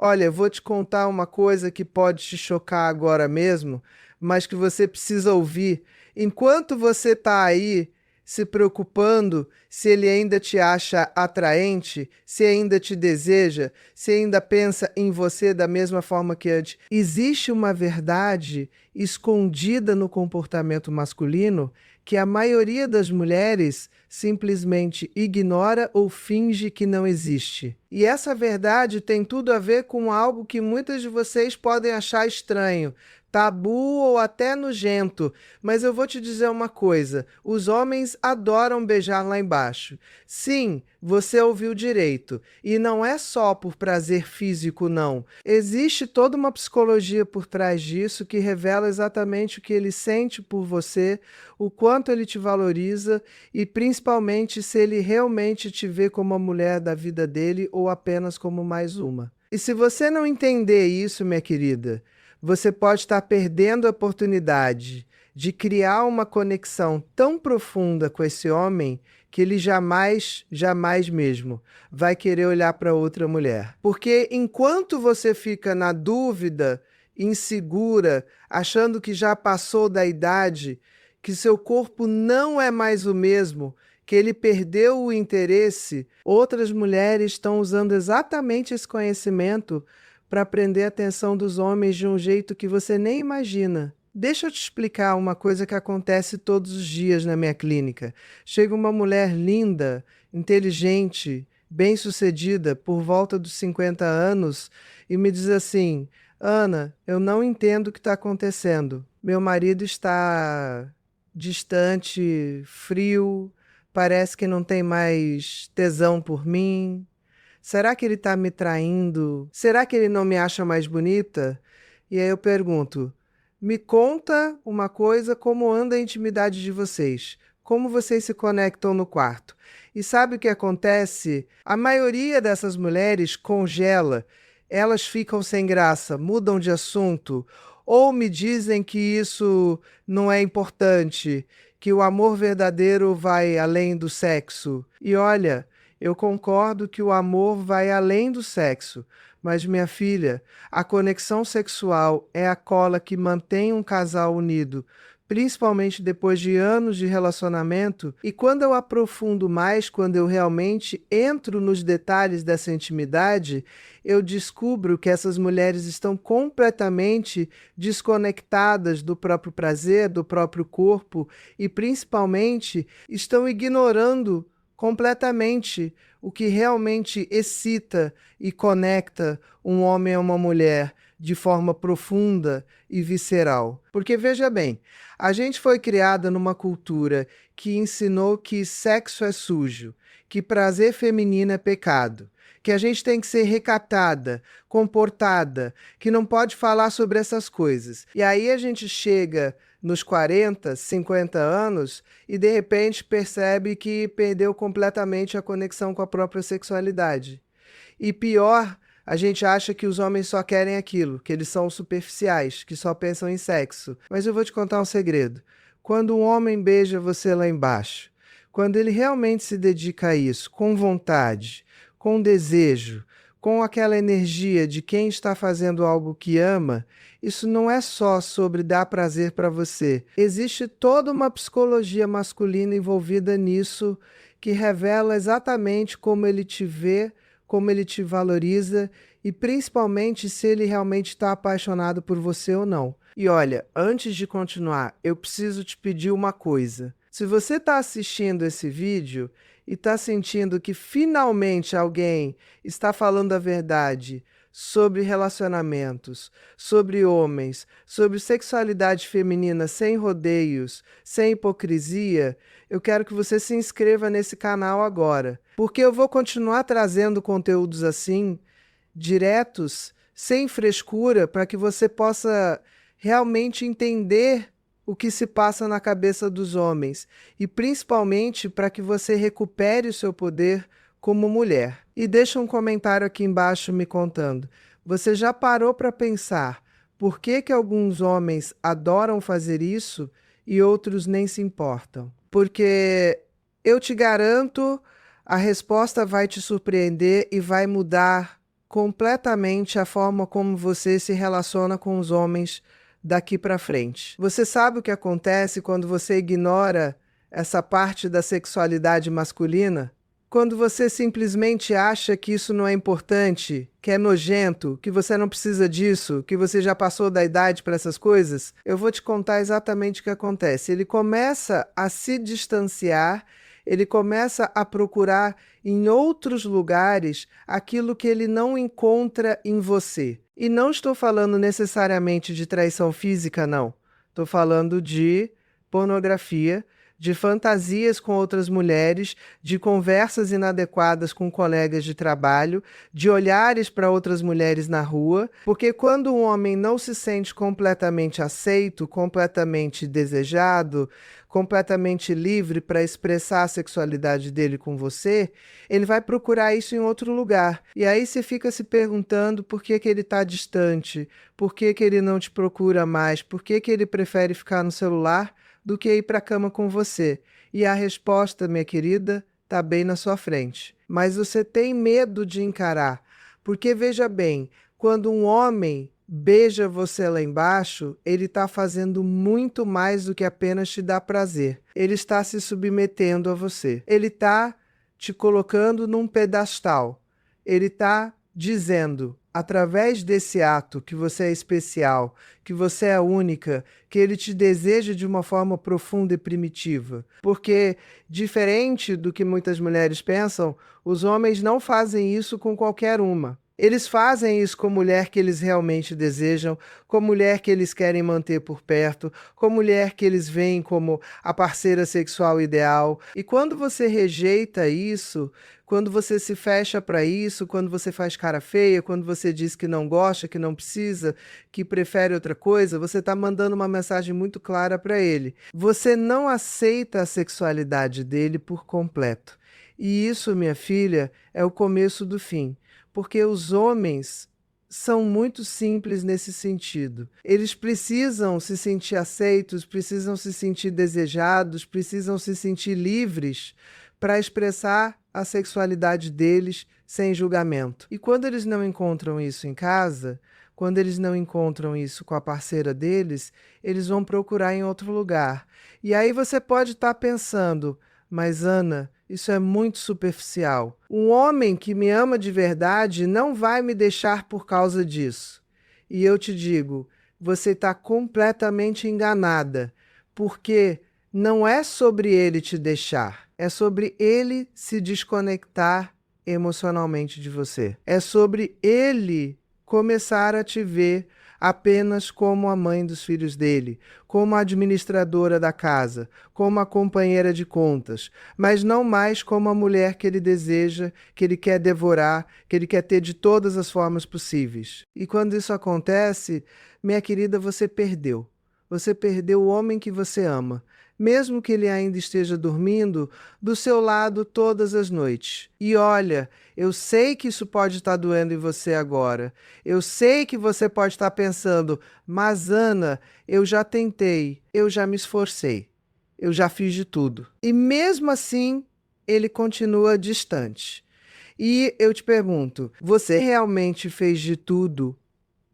Olha, eu vou te contar uma coisa que pode te chocar agora mesmo, mas que você precisa ouvir. Enquanto você está aí se preocupando se ele ainda te acha atraente, se ainda te deseja, se ainda pensa em você da mesma forma que antes, existe uma verdade escondida no comportamento masculino que a maioria das mulheres simplesmente ignora ou finge que não existe. E essa verdade tem tudo a ver com algo que muitas de vocês podem achar estranho, tabu ou até nojento, mas eu vou te dizer uma coisa: os homens adoram beijar lá embaixo. Sim, você ouviu direito. E não é só por prazer físico, não. Existe toda uma psicologia por trás disso que revela exatamente o que ele sente por você, o quanto ele te valoriza e principalmente se ele realmente te vê como a mulher da vida dele ou apenas como mais uma. E se você não entender isso, minha querida, você pode estar perdendo a oportunidade de criar uma conexão tão profunda com esse homem que ele jamais, jamais mesmo vai querer olhar para outra mulher. Porque enquanto você fica na dúvida, insegura, achando que já passou da idade, que seu corpo não é mais o mesmo, que ele perdeu o interesse, outras mulheres estão usando exatamente esse conhecimento para prender a atenção dos homens de um jeito que você nem imagina. Deixa eu te explicar uma coisa que acontece todos os dias na minha clínica. Chega uma mulher linda, inteligente, bem-sucedida, por volta dos 50 anos, e me diz assim: Ana, eu não entendo o que está acontecendo. Meu marido está distante, frio, parece que não tem mais tesão por mim. Será que ele está me traindo? Será que ele não me acha mais bonita? E aí eu pergunto: me conta uma coisa, como anda a intimidade de vocês? Como vocês se conectam no quarto? E sabe o que acontece? A maioria dessas mulheres congela, elas ficam sem graça, mudam de assunto, ou me dizem que isso não é importante, que o amor verdadeiro vai além do sexo. E olha, eu concordo que o amor vai além do sexo, mas, minha filha, a conexão sexual é a cola que mantém um casal unido, principalmente depois de anos de relacionamento. E quando eu aprofundo mais, quando eu realmente entro nos detalhes dessa intimidade, eu descubro que essas mulheres estão completamente desconectadas do próprio prazer, do próprio corpo e, principalmente, estão ignorando completamente o que realmente excita e conecta um homem a uma mulher de forma profunda e visceral. Porque veja bem, a gente foi criada numa cultura que ensinou que sexo é sujo, que prazer feminino é pecado, que a gente tem que ser recatada, comportada, que não pode falar sobre essas coisas. E aí a gente chega nos 40, 50 anos e de repente percebe que perdeu completamente a conexão com a própria sexualidade. E pior, a gente acha que os homens só querem aquilo, que eles são superficiais, que só pensam em sexo. Mas eu vou te contar um segredo. Quando um homem beija você lá embaixo, quando ele realmente se dedica a isso, com vontade, com desejo, com aquela energia de quem está fazendo algo que ama, isso não é só sobre dar prazer para você. Existe toda uma psicologia masculina envolvida nisso que revela exatamente como ele te vê, como ele te valoriza e principalmente se ele realmente está apaixonado por você ou não. E olha, antes de continuar, eu preciso te pedir uma coisa. Se você está assistindo esse vídeo e está sentindo que finalmente alguém está falando a verdade sobre relacionamentos, sobre homens, sobre sexualidade feminina sem rodeios, sem hipocrisia, eu quero que você se inscreva nesse canal agora, porque eu vou continuar trazendo conteúdos assim, diretos, sem frescura, para que você possa realmente entender o que se passa na cabeça dos homens e principalmente para que você recupere o seu poder como mulher. E deixa um comentário aqui embaixo me contando. Você já parou para pensar por que que alguns homens adoram fazer isso e outros nem se importam? Porque eu te garanto, a resposta vai te surpreender e vai mudar completamente a forma como você se relaciona com os homens daqui para frente. Você sabe o que acontece quando você ignora essa parte da sexualidade masculina? Quando você simplesmente acha que isso não é importante, que é nojento, que você não precisa disso, que você já passou da idade para essas coisas, eu vou te contar exatamente o que acontece. Ele começa a se distanciar, ele começa a procurar em outros lugares aquilo que ele não encontra em você. E não estou falando necessariamente de traição física, não. Estou falando de pornografia, de fantasias com outras mulheres, de conversas inadequadas com colegas de trabalho, de olhares para outras mulheres na rua, porque quando um homem não se sente completamente aceito, completamente desejado, completamente livre para expressar a sexualidade dele com você, ele vai procurar isso em outro lugar. E aí você fica se perguntando por que que ele está distante, por que que ele não te procura mais, por que que ele prefere ficar no celular do que ir para a cama com você. E a resposta, minha querida, está bem na sua frente. Mas você tem medo de encarar, porque veja bem, quando um homem beija você lá embaixo, ele está fazendo muito mais do que apenas te dar prazer. Ele está se submetendo a você. Ele está te colocando num pedestal. Ele está dizendo, através desse ato, que você é especial, que você é única, que ele te deseja de uma forma profunda e primitiva. Porque, diferente do que muitas mulheres pensam, os homens não fazem isso com qualquer uma. Eles fazem isso com mulher que eles realmente desejam, com mulher que eles querem manter por perto, com mulher que eles veem como a parceira sexual ideal. E quando você rejeita isso, quando você se fecha para isso, quando você faz cara feia, quando você diz que não gosta, que não precisa, que prefere outra coisa, você está mandando uma mensagem muito clara para ele. Você não aceita a sexualidade dele por completo. E isso, minha filha, é o começo do fim. Porque os homens são muito simples nesse sentido. Eles precisam se sentir aceitos, precisam se sentir desejados, precisam se sentir livres para expressar a sexualidade deles sem julgamento. E quando eles não encontram isso em casa, quando eles não encontram isso com a parceira deles, eles vão procurar em outro lugar. E aí você pode estar pensando, mas Ana, isso é muito superficial. Um homem que me ama de verdade não vai me deixar por causa disso. E eu te digo, você está completamente enganada, porque não é sobre ele te deixar, é sobre ele se desconectar emocionalmente de você. É sobre ele começar a te ver apenas como a mãe dos filhos dele, como a administradora da casa, como a companheira de contas, mas não mais como a mulher que ele deseja, que ele quer devorar, que ele quer ter de todas as formas possíveis. E quando isso acontece, minha querida, você perdeu. Você perdeu o homem que você ama, mesmo que ele ainda esteja dormindo do seu lado todas as noites. E olha, eu sei que isso pode estar doendo em você agora. Eu sei que você pode estar pensando, mas Ana, eu já tentei, eu já me esforcei, eu já fiz de tudo. E mesmo assim, ele continua distante. E eu te pergunto, você realmente fez de tudo?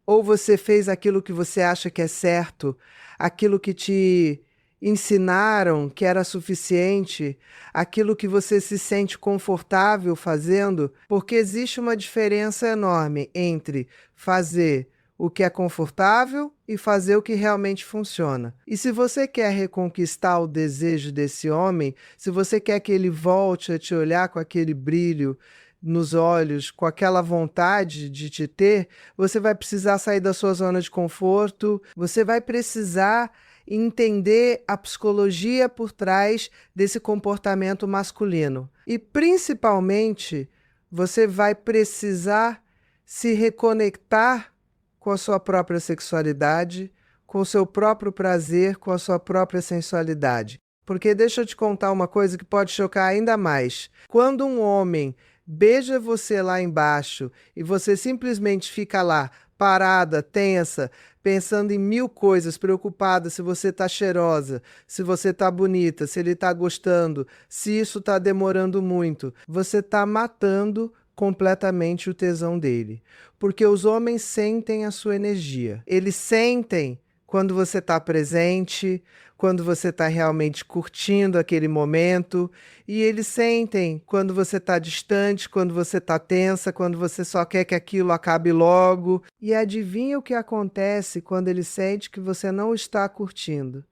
Ou você fez aquilo que você acha que é certo, aquilo que te ensinaram que era suficiente, aquilo que você se sente confortável fazendo? Porque existe uma diferença enorme entre fazer o que é confortável e fazer o que realmente funciona. E se você quer reconquistar o desejo desse homem, se você quer que ele volte a te olhar com aquele brilho nos olhos, com aquela vontade de te ter, você vai precisar sair da sua zona de conforto, você vai precisar entender a psicologia por trás desse comportamento masculino. E, principalmente, você vai precisar se reconectar com a sua própria sexualidade, com o seu próprio prazer, com a sua própria sensualidade. Porque deixa eu te contar uma coisa que pode chocar ainda mais. Quando um homem beija você lá embaixo e você simplesmente fica lá, parada, tensa, pensando em mil coisas, preocupada se você está cheirosa, se você está bonita, se ele está gostando, se isso está demorando muito, você está matando completamente o tesão dele. Porque os homens sentem a sua energia. Eles sentem quando você está presente, quando você está realmente curtindo aquele momento, e eles sentem quando você está distante, quando você está tensa, quando você só quer que aquilo acabe logo. E adivinha o que acontece quando ele sente que você não está curtindo?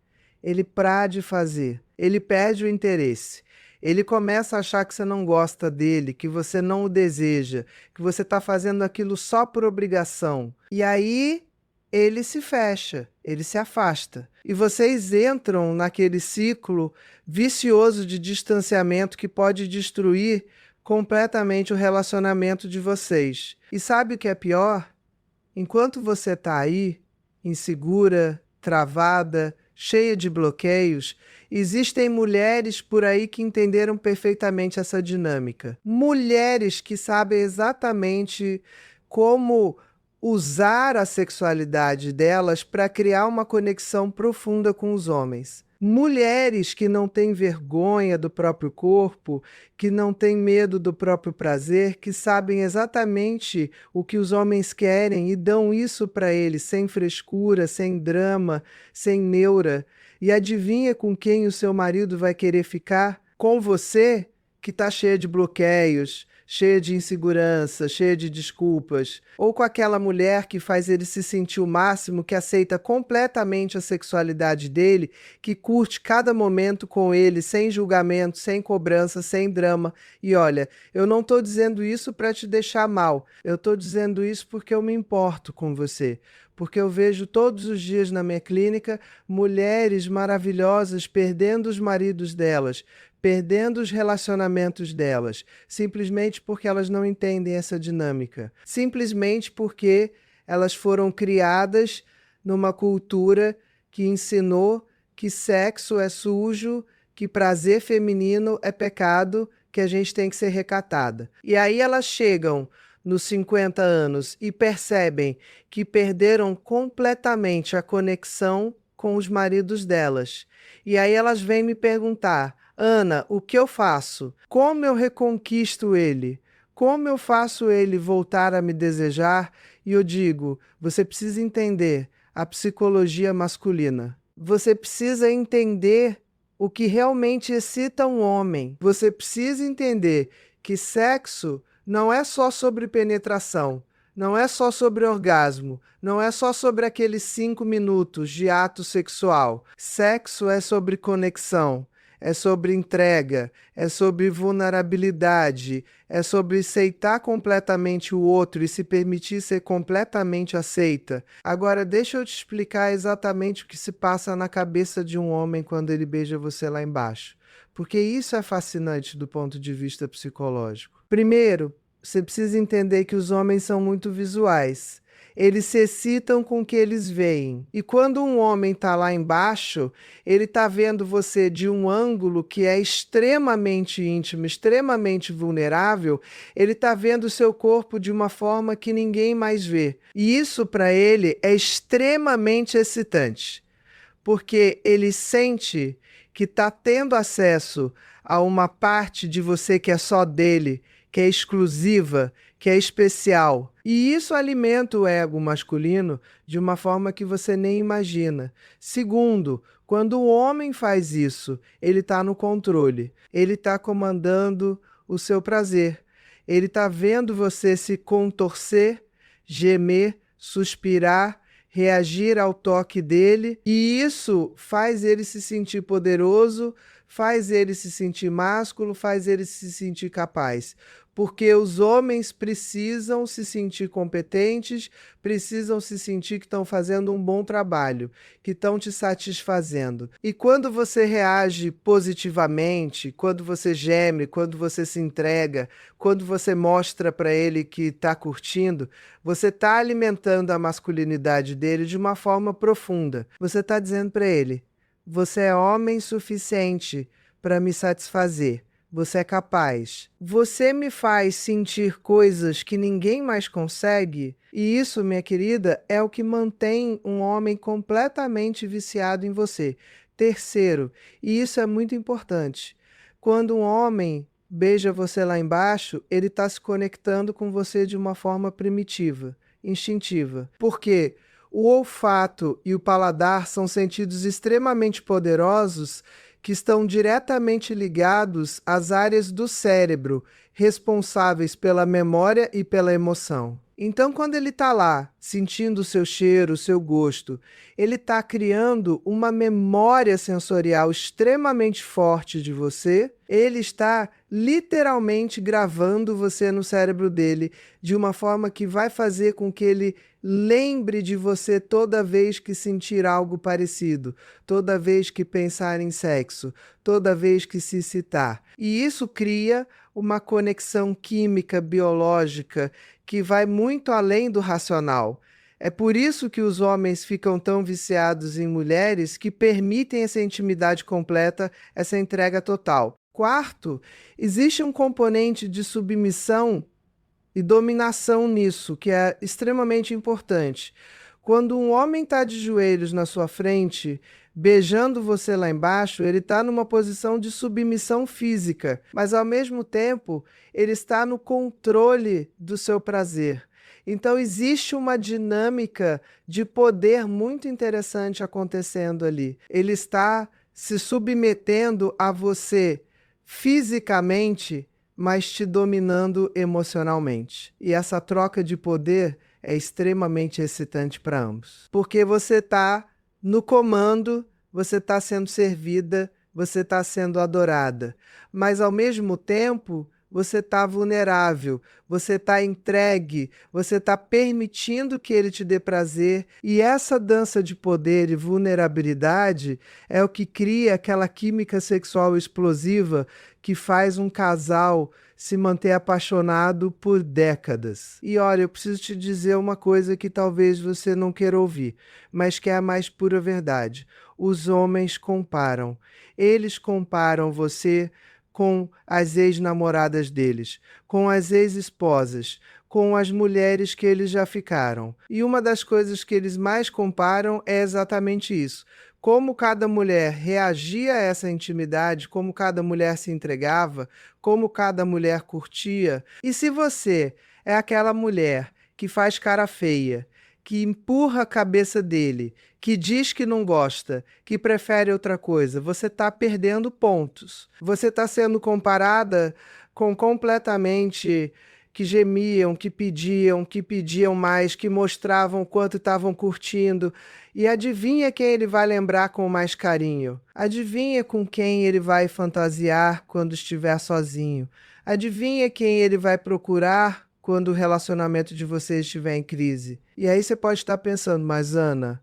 Ele para de fazer, ele perde o interesse. Ele começa a achar que você não gosta dele, que você não o deseja, que você está fazendo aquilo só por obrigação. E aí ele se fecha, ele se afasta. E vocês entram naquele ciclo vicioso de distanciamento que pode destruir completamente o relacionamento de vocês. E sabe o que é pior? Enquanto você está aí, insegura, travada, cheia de bloqueios, existem mulheres por aí que entenderam perfeitamente essa dinâmica. Mulheres que sabem exatamente como usar a sexualidade delas para criar uma conexão profunda com os homens. Mulheres que não têm vergonha do próprio corpo, que não têm medo do próprio prazer, que sabem exatamente o que os homens querem e dão isso para eles, sem frescura, sem drama, sem neura. E adivinha com quem o seu marido vai querer ficar? Com você, que está cheia de bloqueios, cheia de insegurança, cheia de desculpas, ou com aquela mulher que faz ele se sentir o máximo, que aceita completamente a sexualidade dele, que curte cada momento com ele, sem julgamento, sem cobrança, sem drama. E olha, eu não estou dizendo isso para te deixar mal, eu estou dizendo isso porque eu me importo com você. Porque eu vejo todos os dias na minha clínica mulheres maravilhosas perdendo os maridos delas, perdendo os relacionamentos delas, simplesmente porque elas não entendem essa dinâmica. Simplesmente porque elas foram criadas numa cultura que ensinou que sexo é sujo, que prazer feminino é pecado, que a gente tem que ser recatada. E aí elas chegam nos 50 anos e percebem que perderam completamente a conexão com os maridos delas. E aí elas vêm me perguntar: Ana, o que eu faço? Como eu reconquisto ele? Como eu faço ele voltar a me desejar? E eu digo, você precisa entender a psicologia masculina. Você precisa entender o que realmente excita um homem. Você precisa entender que sexo não é só sobre penetração, não é só sobre orgasmo, não é só sobre aqueles 5 minutos de ato sexual. Sexo é sobre conexão, é sobre entrega, é sobre vulnerabilidade, é sobre aceitar completamente o outro e se permitir ser completamente aceita. Agora, deixa eu te explicar exatamente o que se passa na cabeça de um homem quando ele beija você lá embaixo. Porque isso é fascinante do ponto de vista psicológico. Primeiro, você precisa entender que os homens são muito visuais. Eles se excitam com o que eles veem. E quando um homem está lá embaixo, ele está vendo você de um ângulo que é extremamente íntimo, extremamente vulnerável. Ele está vendo o seu corpo de uma forma que ninguém mais vê. E isso, para ele, é extremamente excitante, porque ele sente que está tendo acesso a uma parte de você que é só dele, que é exclusiva, que é especial. E isso alimenta o ego masculino de uma forma que você nem imagina. Segundo, quando o homem faz isso, ele está no controle, ele está comandando o seu prazer, ele está vendo você se contorcer, gemer, suspirar, reagir ao toque dele, e isso faz ele se sentir poderoso, faz ele se sentir másculo, faz ele se sentir capaz. Porque os homens precisam se sentir competentes, precisam se sentir que estão fazendo um bom trabalho, que estão te satisfazendo. E quando você reage positivamente, quando você geme, quando você se entrega, quando você mostra para ele que está curtindo, você está alimentando a masculinidade dele de uma forma profunda. Você está dizendo para ele: você é homem suficiente para me satisfazer. Você é capaz. Você me faz sentir coisas que ninguém mais consegue. E isso, minha querida, é o que mantém um homem completamente viciado em você. Terceiro, e isso é muito importante, quando um homem beija você lá embaixo, ele está se conectando com você de uma forma primitiva, instintiva. Por quê? O olfato e o paladar são sentidos extremamente poderosos que estão diretamente ligados às áreas do cérebro responsáveis pela memória e pela emoção. Então, quando ele está lá, sentindo o seu cheiro, o seu gosto, ele está criando uma memória sensorial extremamente forte de você, ele está literalmente gravando você no cérebro dele de uma forma que vai fazer com que ele lembre de você toda vez que sentir algo parecido, toda vez que pensar em sexo, toda vez que se excitar. E isso cria uma conexão química, biológica, que vai muito além do racional. É por isso que os homens ficam tão viciados em mulheres que permitem essa intimidade completa, essa entrega total. Quarto, existe um componente de submissão e dominação nisso, que é extremamente importante. Quando um homem está de joelhos na sua frente, beijando você lá embaixo, ele está numa posição de submissão física, mas ao mesmo tempo ele está no controle do seu prazer. Então existe uma dinâmica de poder muito interessante acontecendo ali. Ele está se submetendo a você fisicamente, mas te dominando emocionalmente. E essa troca de poder é extremamente excitante para ambos. Porque você está no comando, você está sendo servida, você está sendo adorada. Mas, ao mesmo tempo, você está vulnerável, você está entregue, você está permitindo que ele te dê prazer. E essa dança de poder e vulnerabilidade é o que cria aquela química sexual explosiva que faz um casal se manter apaixonado por décadas. E olha, eu preciso te dizer uma coisa que talvez você não queira ouvir, mas que é a mais pura verdade. Os homens comparam. Eles comparam você com as ex-namoradas deles, com as ex-esposas, com as mulheres que eles já ficaram. E uma das coisas que eles mais comparam é exatamente isso. Como cada mulher reagia a essa intimidade, como cada mulher se entregava, como cada mulher curtia. E se você é aquela mulher que faz cara feia, que empurra a cabeça dele, que diz que não gosta, que prefere outra coisa, você está perdendo pontos. Você está sendo comparada com completamente que gemiam, que pediam mais, que mostravam o quanto estavam curtindo. E adivinha quem ele vai lembrar com mais carinho? Adivinha com quem ele vai fantasiar quando estiver sozinho? Adivinha quem ele vai procurar quando o relacionamento de vocês estiver em crise? E aí você pode estar pensando, mas Ana,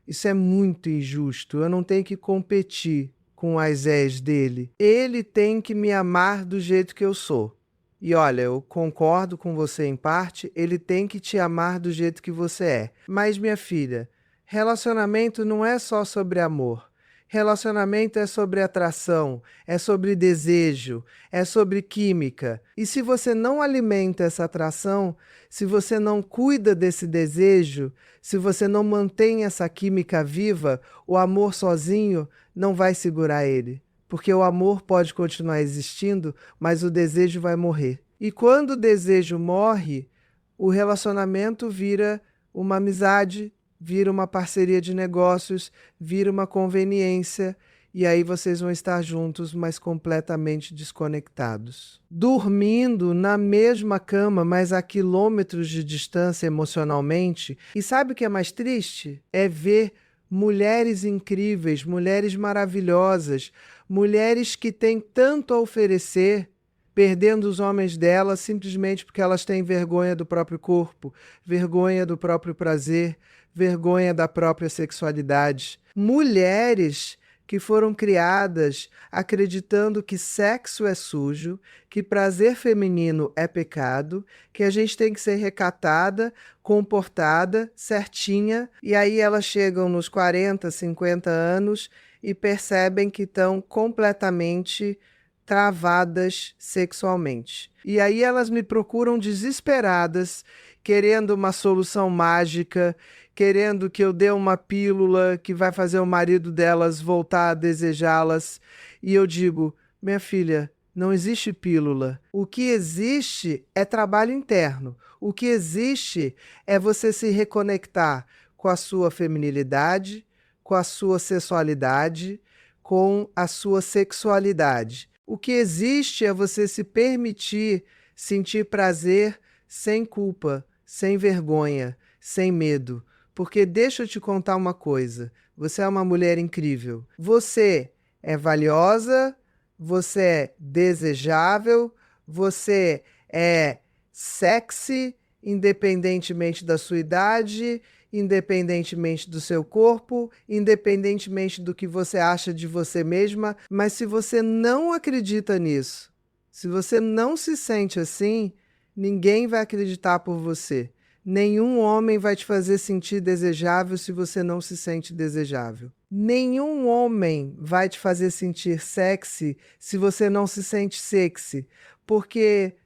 isso é muito injusto, eu não tenho que competir com as ex dele. Ele tem que me amar do jeito que eu sou. E olha, eu concordo com você em parte, ele tem que te amar do jeito que você é. Mas, minha filha, relacionamento não é só sobre amor. Relacionamento é sobre atração, é sobre desejo, é sobre química. E se você não alimenta essa atração, se você não cuida desse desejo, se você não mantém essa química viva, o amor sozinho não vai segurar ele. Porque o amor pode continuar existindo, mas o desejo vai morrer. E quando o desejo morre, o relacionamento vira uma amizade, vira uma parceria de negócios, vira uma conveniência, e aí vocês vão estar juntos, mas completamente desconectados. Dormindo na mesma cama, mas a quilômetros de distância emocionalmente. E sabe o que é mais triste? É ver mulheres incríveis, mulheres maravilhosas, mulheres que têm tanto a oferecer, perdendo os homens delas simplesmente porque elas têm vergonha do próprio corpo, vergonha do próprio prazer, vergonha da própria sexualidade. Mulheres que foram criadas acreditando que sexo é sujo, que prazer feminino é pecado, que a gente tem que ser recatada, comportada, certinha, e aí elas chegam nos 40, 50 anos e percebem que estão completamente travadas sexualmente. E aí elas me procuram desesperadas, querendo uma solução mágica, querendo que eu dê uma pílula que vai fazer o marido delas voltar a desejá-las. E eu digo, minha filha, Não existe pílula. O que existe é trabalho interno. O que existe é você se reconectar com a sua feminilidade, com a sua sexualidade, com a sua sexualidade. O que existe é você se permitir sentir prazer sem culpa, sem vergonha, sem medo. Porque deixa eu te contar uma coisa: você é uma mulher incrível. Você é valiosa, você é desejável, você é sexy, independentemente da sua idade, independentemente do seu corpo, independentemente do que você acha de você mesma. Mas se você não acredita nisso, se você não se sente assim, ninguém vai acreditar por você. Nenhum homem vai te fazer sentir desejável se você não se sente desejável. Nenhum homem vai te fazer sentir sexy se você não se sente sexy, porque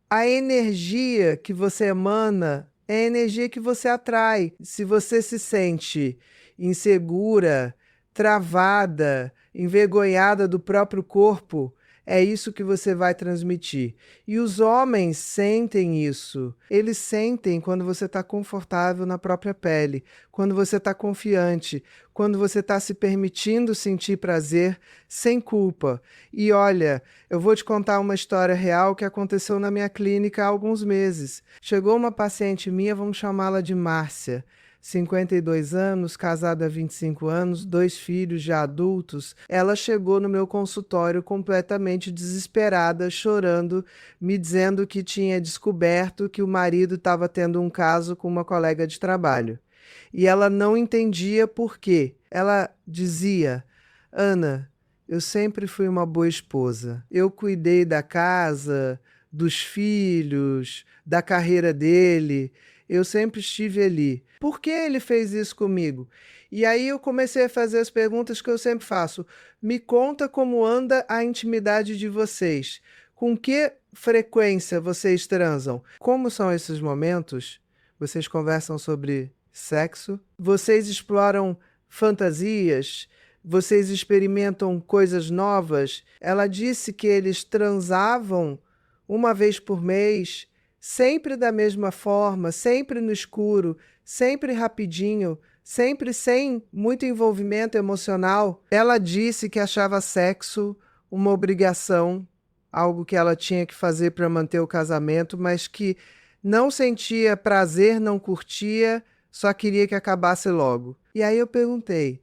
a energia que você emana é a energia que você atrai. Se você se sente insegura, travada, envergonhada do próprio corpo, é isso que você vai transmitir. E os homens sentem isso. Eles sentem quando você está confortável na própria pele, quando você está confiante, quando você está se permitindo sentir prazer sem culpa. E olha, eu vou te contar uma história real que aconteceu na minha clínica há alguns meses. Chegou uma paciente minha, vamos chamá-la de Márcia. 52 anos, casada há 25 anos, 2 filhos já adultos. Ela chegou no meu consultório completamente desesperada, chorando, me dizendo que tinha descoberto que o marido estava tendo um caso com uma colega de trabalho. E ela não entendia por quê. Ela dizia: Ana, eu sempre fui uma boa esposa. Eu cuidei da casa, dos filhos, da carreira dele. Eu sempre estive ali. Por que ele fez isso comigo? E aí eu comecei a fazer as perguntas que eu sempre faço. Me conta como anda a intimidade de vocês. Com que frequência vocês transam? Como são esses momentos? Vocês conversam sobre sexo? Vocês exploram fantasias? Vocês experimentam coisas novas? Ela disse que eles transavam uma vez por mês, sempre da mesma forma, sempre no escuro, sempre rapidinho, sempre sem muito envolvimento emocional. Ela disse que achava sexo uma obrigação, algo que ela tinha que fazer para manter o casamento, mas que não sentia prazer, não curtia, só queria que acabasse logo. E aí eu perguntei: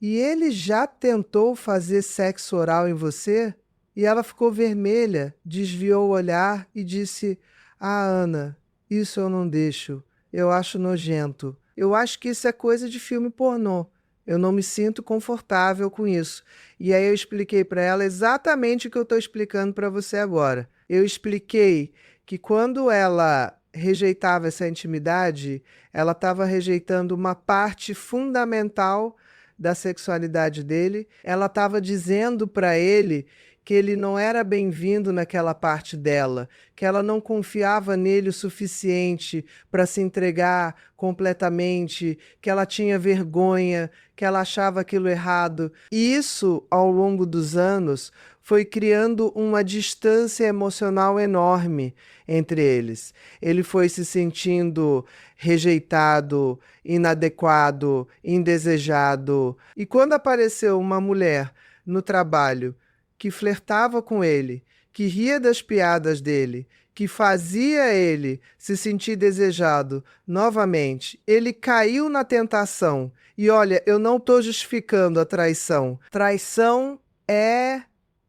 e ele já tentou fazer sexo oral em você? E ela ficou vermelha, desviou o olhar e disse: Ah, Ana, isso eu não deixo. Eu acho nojento. Eu acho que isso é coisa de filme pornô. Eu não me sinto confortável com isso. E aí eu expliquei para ela exatamente o que eu estou explicando para você agora. Eu expliquei que quando ela rejeitava essa intimidade, ela estava rejeitando uma parte fundamental da sexualidade dele. Ela estava dizendo para ele que ele não era bem-vindo naquela parte dela, que ela não confiava nele o suficiente para se entregar completamente, que ela tinha vergonha, que ela achava aquilo errado. E isso, ao longo dos anos, foi criando uma distância emocional enorme entre eles. Ele foi se sentindo rejeitado, inadequado, indesejado. E quando apareceu uma mulher no trabalho que flertava com ele, que ria das piadas dele, que fazia ele se sentir desejado novamente, ele caiu na tentação. E olha, eu não estou justificando a traição. Traição é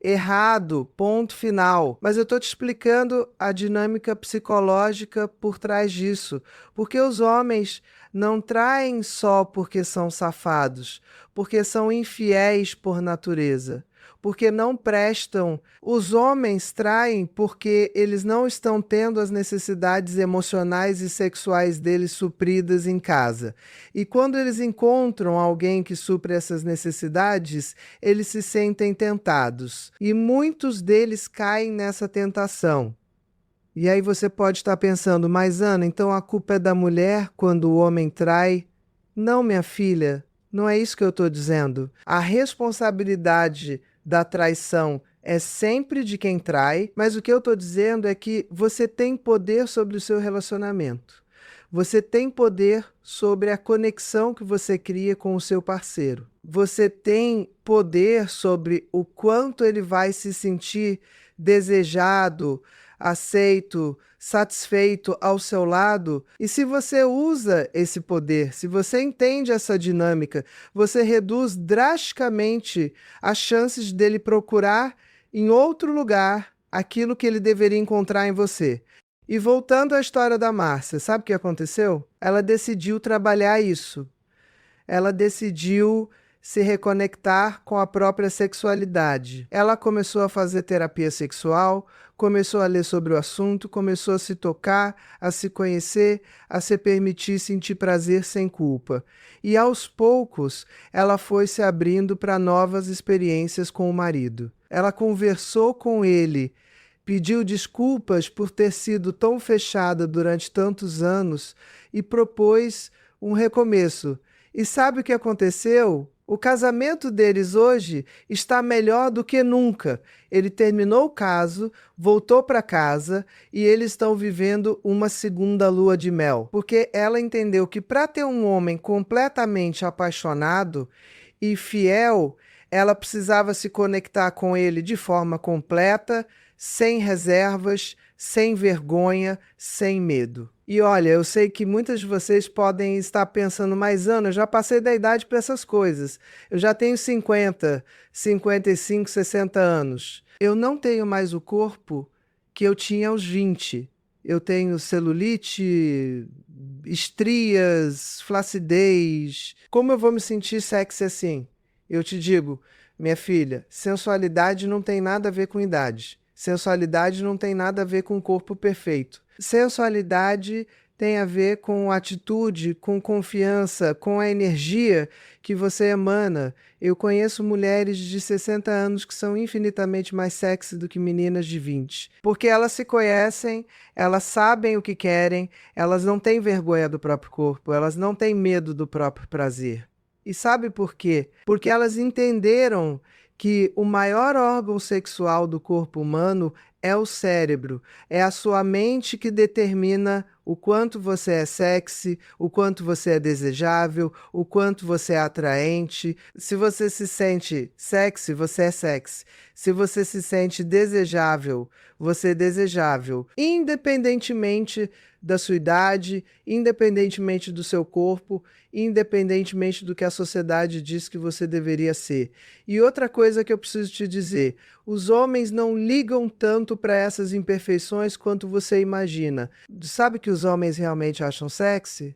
errado, ponto final. Mas eu estou te explicando a dinâmica psicológica por trás disso. Porque os homens não traem só porque são safados, porque são infiéis por natureza, porque não prestam. Os homens traem porque eles não estão tendo as necessidades emocionais e sexuais deles supridas em casa. E quando eles encontram alguém que supre essas necessidades, eles se sentem tentados. E muitos deles caem nessa tentação. E aí você pode estar pensando: mas Ana, então a culpa é da mulher quando o homem trai? Não, minha filha, não é isso que eu estou dizendo. A responsabilidade da traição é sempre de quem trai, mas o que eu estou dizendo é que você tem poder sobre o seu relacionamento. Você tem poder sobre a conexão que você cria com o seu parceiro. Você tem poder sobre o quanto ele vai se sentir desejado, aceito, satisfeito ao seu lado. E se você usa esse poder, se você entende essa dinâmica, você reduz drasticamente as chances dele procurar em outro lugar aquilo que ele deveria encontrar em você. E voltando à história da Márcia, sabe o que aconteceu? Ela decidiu trabalhar isso. Ela decidiu se reconectar com a própria sexualidade. Ela começou a fazer terapia sexual, começou a ler sobre o assunto, começou a se tocar, a se conhecer, a se permitir sentir prazer sem culpa. E aos poucos, ela foi se abrindo para novas experiências com o marido. Ela conversou com ele, pediu desculpas por ter sido tão fechada durante tantos anos e propôs um recomeço. E sabe o que aconteceu? O casamento deles hoje está melhor do que nunca. Ele terminou o caso, voltou para casa e eles estão vivendo uma segunda lua de mel. Porque ela entendeu que para ter um homem completamente apaixonado e fiel, ela precisava se conectar com ele de forma completa, sem reservas, sem vergonha, sem medo. E olha, eu sei que muitas de vocês podem estar pensando, mas Ana, eu já passei da idade para essas coisas. Eu já tenho 50, 55, 60 anos. Eu não tenho mais o corpo que eu tinha aos 20. Eu tenho celulite, estrias, flacidez. Como eu vou me sentir sexy assim? Eu te digo, minha filha, sensualidade não tem nada a ver com idade. Sensualidade não tem nada a ver com o corpo perfeito. Sensualidade tem a ver com atitude, com confiança, com a energia que você emana. Eu conheço mulheres de 60 anos que são infinitamente mais sexy do que meninas de 20. Porque elas se conhecem, elas sabem o que querem, elas não têm vergonha do próprio corpo, elas não têm medo do próprio prazer. E sabe por quê? Porque elas entenderam que o maior órgão sexual do corpo humano é o cérebro. É a sua mente que determina o quanto você é sexy, o quanto você é desejável, o quanto você é atraente. Se você se sente sexy, você é sexy. Se você se sente desejável, você é desejável. Independentemente da sua idade, independentemente do seu corpo, independentemente do que a sociedade diz que você deveria ser. E outra coisa que eu preciso te dizer, os homens não ligam tanto para essas imperfeições quanto você imagina. Sabe que os homens realmente acham sexy?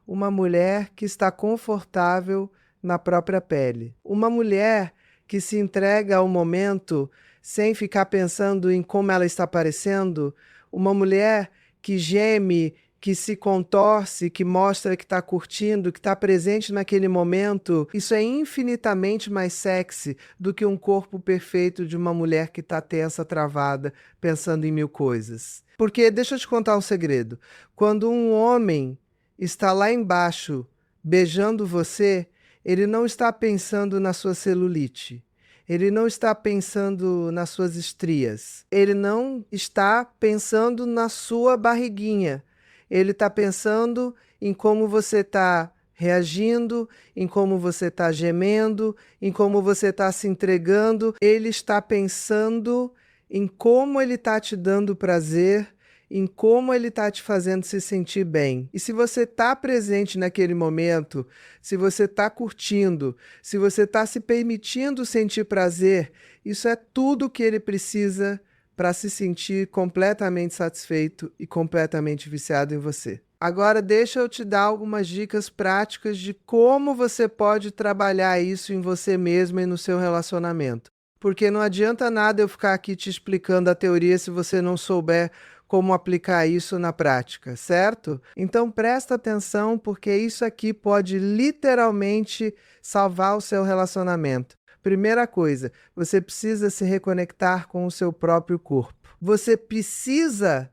Uma mulher que está confortável na própria pele. Uma mulher que se entrega ao momento sem ficar pensando em como ela está parecendo. Uma mulher que geme, que se contorce, que mostra que está curtindo, que está presente naquele momento. Isso é infinitamente mais sexy do que um corpo perfeito de uma mulher que está tensa, travada, pensando em mil coisas. Porque, deixa eu te contar um segredo, quando um homem está lá embaixo beijando você, ele não está pensando na sua celulite. Ele não está pensando nas suas estrias. Ele não está pensando na sua barriguinha. Ele está pensando em como você está reagindo, em como você está gemendo, em como você está se entregando. Ele está pensando em como ele está te dando prazer, em como ele está te fazendo se sentir bem. E se você está presente naquele momento, se você está curtindo, se você está se permitindo sentir prazer, isso é tudo o que ele precisa para se sentir completamente satisfeito e completamente viciado em você. Agora deixa eu te dar algumas dicas práticas de como você pode trabalhar isso em você mesmo e no seu relacionamento. Porque não adianta nada eu ficar aqui te explicando a teoria se você não souber como aplicar isso na prática, certo? Então presta atenção, porque isso aqui pode literalmente salvar o seu relacionamento. Primeira coisa, você precisa se reconectar com o seu próprio corpo. Você precisa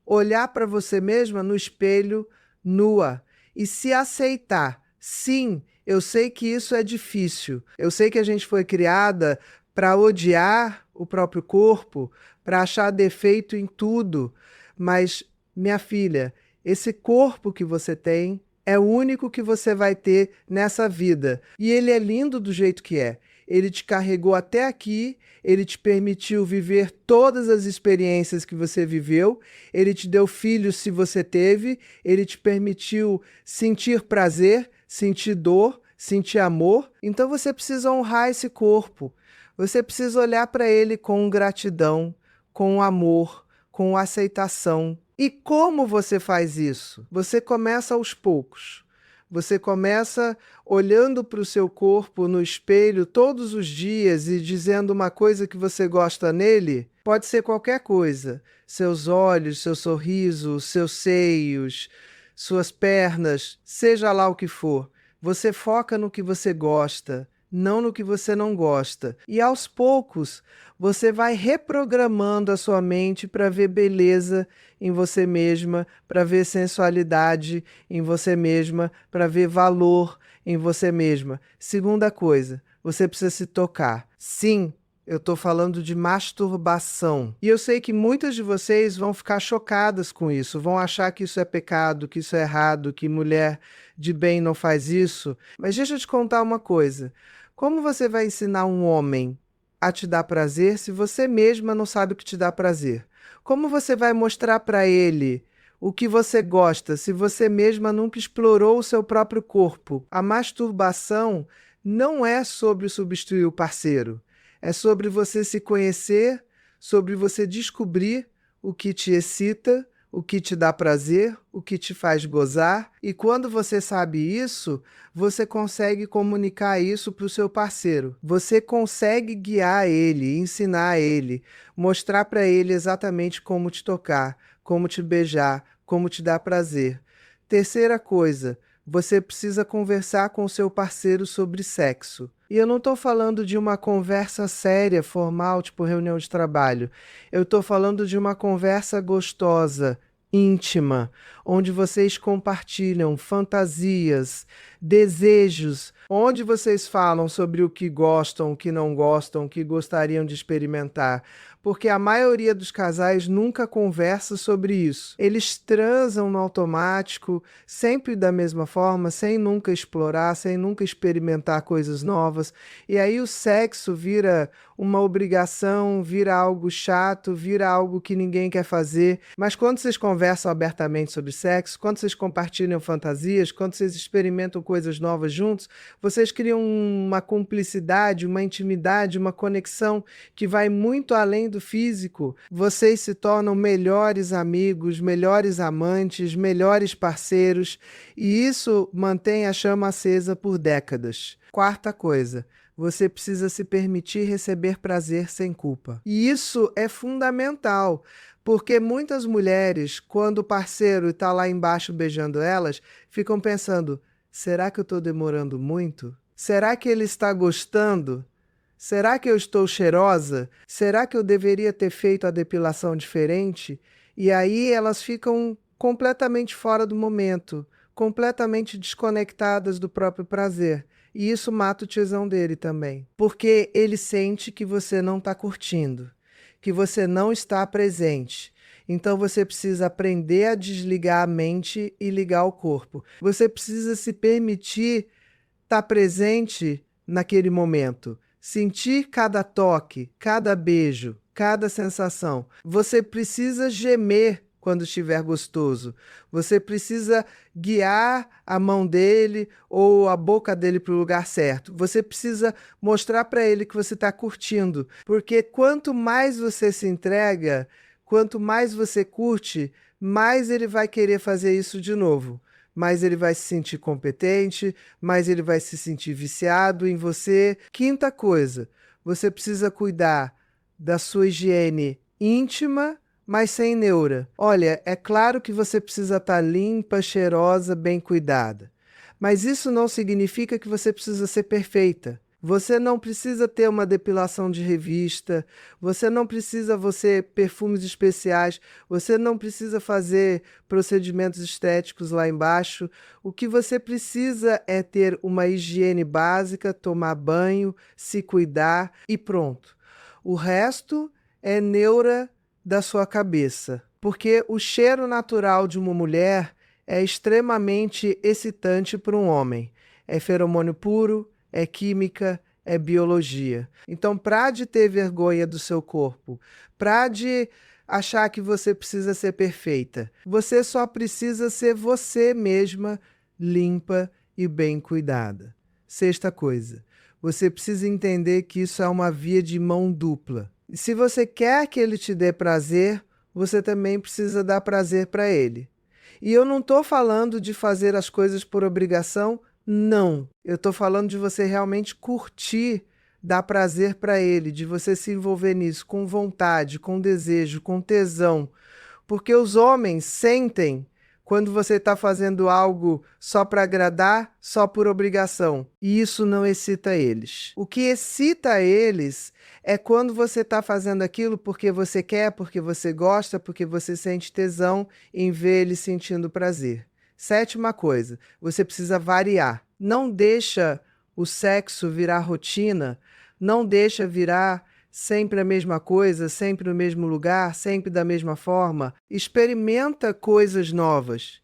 olhar para você mesma no espelho nua e se aceitar. Sim, eu sei que isso é difícil. Eu sei que a gente foi criada para odiar o próprio corpo, para achar defeito em tudo. Mas, minha filha, esse corpo que você tem é o único que você vai ter nessa vida. E ele é lindo do jeito que é. Ele te carregou até aqui, ele te permitiu viver todas as experiências que você viveu, ele te deu filhos se você teve, ele te permitiu sentir prazer, sentir dor, sentir amor. Então você precisa honrar esse corpo. Você precisa olhar para ele com gratidão, com amor, com aceitação. E como você faz isso? Você começa aos poucos. Você começa olhando para o seu corpo no espelho todos os dias e dizendo uma coisa que você gosta nele. Pode ser qualquer coisa. Seus olhos, seu sorriso, seus seios, suas pernas, seja lá o que for. Você foca no que você gosta, não no que você não gosta. E aos poucos, você vai reprogramando a sua mente para ver beleza em você mesma, para ver sensualidade em você mesma, para ver valor em você mesma. Segunda coisa, você precisa se tocar. Sim, eu estou falando de masturbação. E eu sei que muitas de vocês vão ficar chocadas com isso, vão achar que isso é pecado, que isso é errado, que mulher de bem não faz isso. Mas deixa eu te contar uma coisa. Como você vai ensinar um homem a te dar prazer se você mesma não sabe o que te dá prazer? Como você vai mostrar para ele o que você gosta se você mesma nunca explorou o seu próprio corpo? A masturbação não é sobre substituir o parceiro. É sobre você se conhecer, sobre você descobrir o que te excita, o que te dá prazer, o que te faz gozar. E quando você sabe isso, você consegue comunicar isso para o seu parceiro. Você consegue guiar ele, ensinar ele, mostrar para ele exatamente como te tocar, como te beijar, como te dar prazer. Terceira coisa, você precisa conversar com o seu parceiro sobre sexo. E eu não estou falando de uma conversa séria, formal, tipo reunião de trabalho. Eu estou falando de uma conversa gostosa, íntima, onde vocês compartilham fantasias, desejos, onde vocês falam sobre o que gostam, o que não gostam, o que gostariam de experimentar. Porque a maioria dos casais nunca conversa sobre isso. Eles transam no automático, sempre da mesma forma, sem nunca explorar, sem nunca experimentar coisas novas. E aí o sexo vira uma obrigação, vira algo chato, vira algo que ninguém quer fazer. Mas quando vocês conversam abertamente sobre sexo, quando vocês compartilham fantasias, quando vocês experimentam coisas novas juntos, vocês criam uma cumplicidade, uma intimidade, uma conexão que vai muito além do físico. Vocês se tornam melhores amigos, melhores amantes, melhores parceiros, e isso mantém a chama acesa por décadas. Quarta coisa, você precisa se permitir receber prazer sem culpa. E isso é fundamental, porque muitas mulheres, quando o parceiro está lá embaixo beijando elas, ficam pensando: será que eu estou demorando muito? Será que ele está gostando? Será que eu estou cheirosa? Será que eu deveria ter feito a depilação diferente? E aí elas ficam completamente fora do momento, completamente desconectadas do próprio prazer. E isso mata o tesão dele também. Porque ele sente que você não está curtindo, que você não está presente. Então você precisa aprender a desligar a mente e ligar o corpo. Você precisa se permitir estar presente naquele momento. Sentir cada toque, cada beijo, cada sensação. Você precisa gemer quando estiver gostoso. Você precisa guiar a mão dele ou a boca dele para o lugar certo. Você precisa mostrar para ele que você está curtindo. Porque quanto mais você se entrega, quanto mais você curte, mais ele vai querer fazer isso de novo. Mais ele vai se sentir competente, mais ele vai se sentir viciado em você. Quinta coisa, você precisa cuidar da sua higiene íntima, mas sem neura. Olha, é claro que você precisa estar limpa, cheirosa, bem cuidada. Mas isso não significa que você precisa ser perfeita. Você não precisa ter uma depilação de revista, você não precisa perfumes especiais, você não precisa fazer procedimentos estéticos lá embaixo. O que você precisa é ter uma higiene básica, tomar banho, se cuidar e pronto. O resto é neura da sua cabeça. Porque o cheiro natural de uma mulher é extremamente excitante para um homem. É feromônio puro, é química, é biologia. Então, para de ter vergonha do seu corpo, para de achar que você precisa ser perfeita, você só precisa ser você mesma, limpa e bem cuidada. Sexta coisa, você precisa entender que isso é uma via de mão dupla. E se você quer que ele te dê prazer, você também precisa dar prazer para ele. E eu não estou falando de fazer as coisas por obrigação, não. Eu estou falando de você realmente curtir, dar prazer para ele, de você se envolver nisso com vontade, com desejo, com tesão. Porque os homens sentem quando você está fazendo algo só para agradar, só por obrigação. E isso não excita eles. O que excita eles é quando você está fazendo aquilo porque você quer, porque você gosta, porque você sente tesão em ver eles sentindo prazer. Sétima coisa, você precisa variar. Não deixa o sexo virar rotina, não deixa virar sempre a mesma coisa, sempre no mesmo lugar, sempre da mesma forma. Experimenta coisas novas.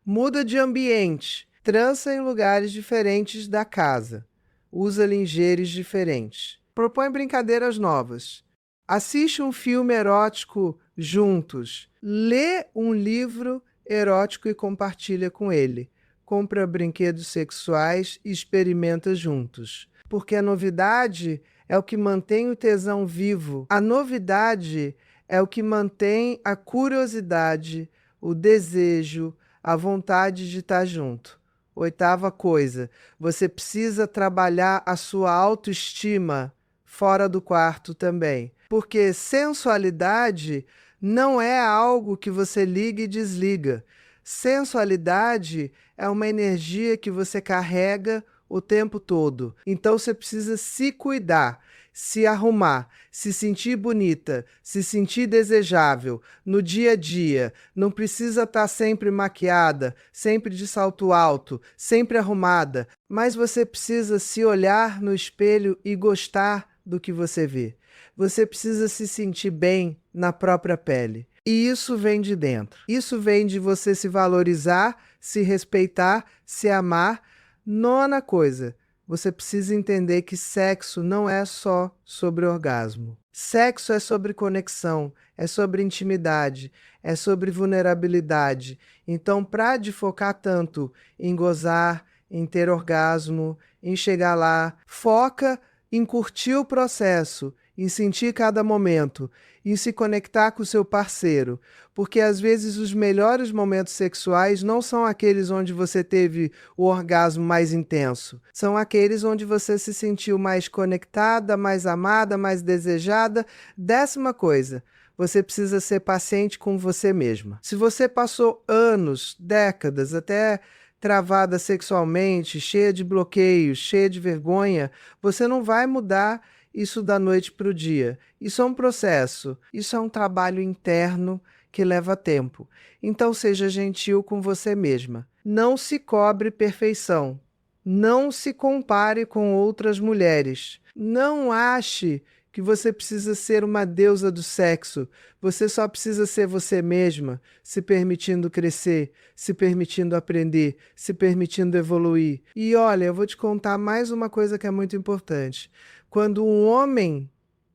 Muda de ambiente. Trança em lugares diferentes da casa. Usa lingeries diferentes. Propõe brincadeiras novas. Assiste um filme erótico juntos. Lê um livro erótico e compartilha com ele. Compra brinquedos sexuais e experimenta juntos. Porque a novidade é o que mantém o tesão vivo. A novidade é o que mantém a curiosidade, o desejo, a vontade de estar junto. Oitava coisa, você precisa trabalhar a sua autoestima fora do quarto também. Porque sensualidade não é algo que você liga e desliga. Sensualidade é uma energia que você carrega o tempo todo. Então você precisa se cuidar, se arrumar, se sentir bonita, se sentir desejável no dia a dia. Não precisa estar sempre maquiada, sempre de salto alto, sempre arrumada, mas você precisa se olhar no espelho e gostar do que você vê. Você precisa se sentir bem na própria pele. E isso vem de dentro. Isso vem de você se valorizar, se respeitar, se amar. Nona coisa, você precisa entender que sexo não é só sobre orgasmo. Sexo é sobre conexão, é sobre intimidade, é sobre vulnerabilidade. Então, para de focar tanto em gozar, em ter orgasmo, em chegar lá, foca em curtir o processo, em sentir cada momento, em se conectar com o seu parceiro, porque às vezes os melhores momentos sexuais não são aqueles onde você teve o orgasmo mais intenso, são aqueles onde você se sentiu mais conectada, mais amada, mais desejada. Décima coisa, você precisa ser paciente com você mesma. Se você passou anos, décadas, até travada sexualmente, cheia de bloqueios, cheia de vergonha, você não vai mudar isso da noite para o dia. Isso é um processo, isso é um trabalho interno que leva tempo. Então seja gentil com você mesma. Não se cobre perfeição. Não se compare com outras mulheres. Não ache que você precisa ser uma deusa do sexo. Você só precisa ser você mesma, se permitindo crescer, se permitindo aprender, se permitindo evoluir. E olha, eu vou te contar mais uma coisa que é muito importante. Quando um homem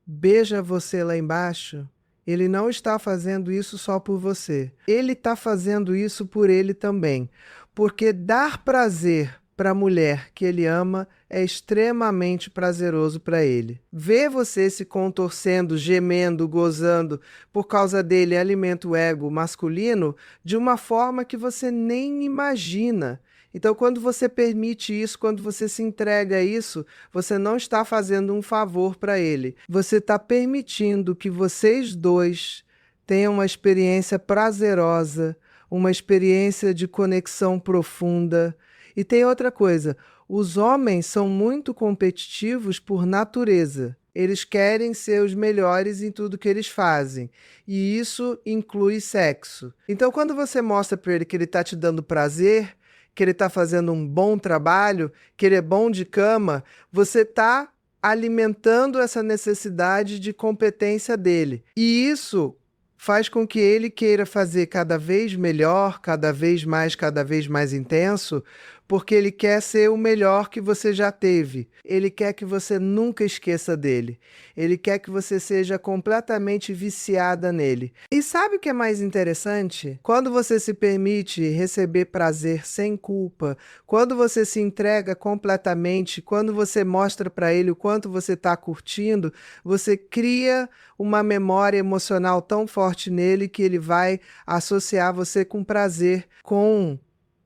beija você lá embaixo, ele não está fazendo isso só por você. Ele está fazendo isso por ele também. Porque dar prazer para a mulher que ele ama é extremamente prazeroso para ele. Ver você se contorcendo, gemendo, gozando por causa dele alimenta o ego masculino de uma forma que você nem imagina. Então, quando você permite isso, quando você se entrega a isso, você não está fazendo um favor para ele. Você está permitindo que vocês dois tenham uma experiência prazerosa, uma experiência de conexão profunda. E tem outra coisa, os homens são muito competitivos por natureza. Eles querem ser os melhores em tudo que eles fazem. E isso inclui sexo. Então, quando você mostra para ele que ele está te dando prazer, que ele está fazendo um bom trabalho, que ele é bom de cama, você está alimentando essa necessidade de competência dele. E isso faz com que ele queira fazer cada vez melhor, cada vez mais intenso, porque ele quer ser o melhor que você já teve. Ele quer que você nunca esqueça dele. Ele quer que você seja completamente viciada nele. E sabe o que é mais interessante? Quando você se permite receber prazer sem culpa, quando você se entrega completamente, quando você mostra para ele o quanto você está curtindo, você cria uma memória emocional tão forte nele que ele vai associar você com prazer, com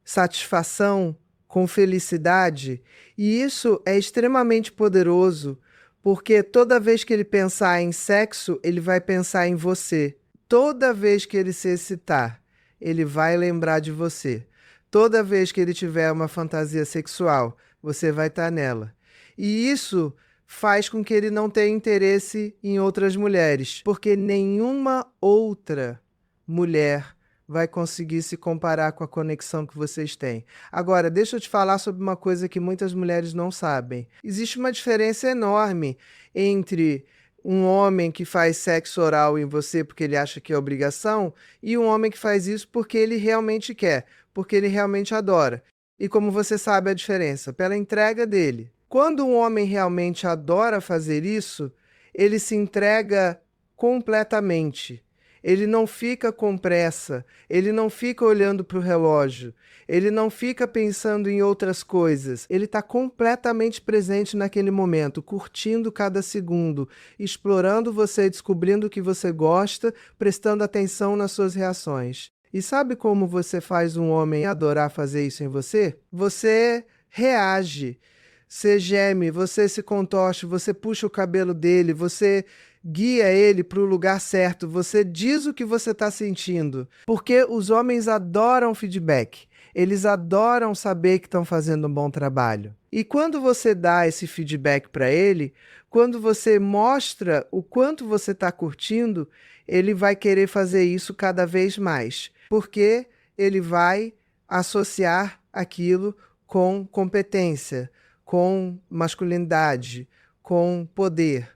satisfação, com felicidade. E isso é extremamente poderoso, porque toda vez que ele pensar em sexo, ele vai pensar em você. Toda vez que ele se excitar, ele vai lembrar de você. Toda vez que ele tiver uma fantasia sexual, você vai estar nela. E isso faz com que ele não tenha interesse em outras mulheres, porque nenhuma outra mulher vai conseguir se comparar com a conexão que vocês têm. Agora, deixa eu te falar sobre uma coisa que muitas mulheres não sabem. Existe uma diferença enorme entre um homem que faz sexo oral em você porque ele acha que é obrigação e um homem que faz isso porque ele realmente quer, porque ele realmente adora. E como você sabe a diferença? Pela entrega dele. Quando um homem realmente adora fazer isso, ele se entrega completamente. Ele não fica com pressa, ele não fica olhando para o relógio, ele não fica pensando em outras coisas. Ele está completamente presente naquele momento, curtindo cada segundo, explorando você, descobrindo o que você gosta, prestando atenção nas suas reações. E sabe como você faz um homem adorar fazer isso em você? Você reage. Você geme, você se contorce, você puxa o cabelo dele, você guia ele para o lugar certo, você diz o que você está sentindo. Porque os homens adoram feedback, eles adoram saber que estão fazendo um bom trabalho. E quando você dá esse feedback para ele, quando você mostra o quanto você está curtindo, ele vai querer fazer isso cada vez mais, porque ele vai associar aquilo com competência, com masculinidade, com poder.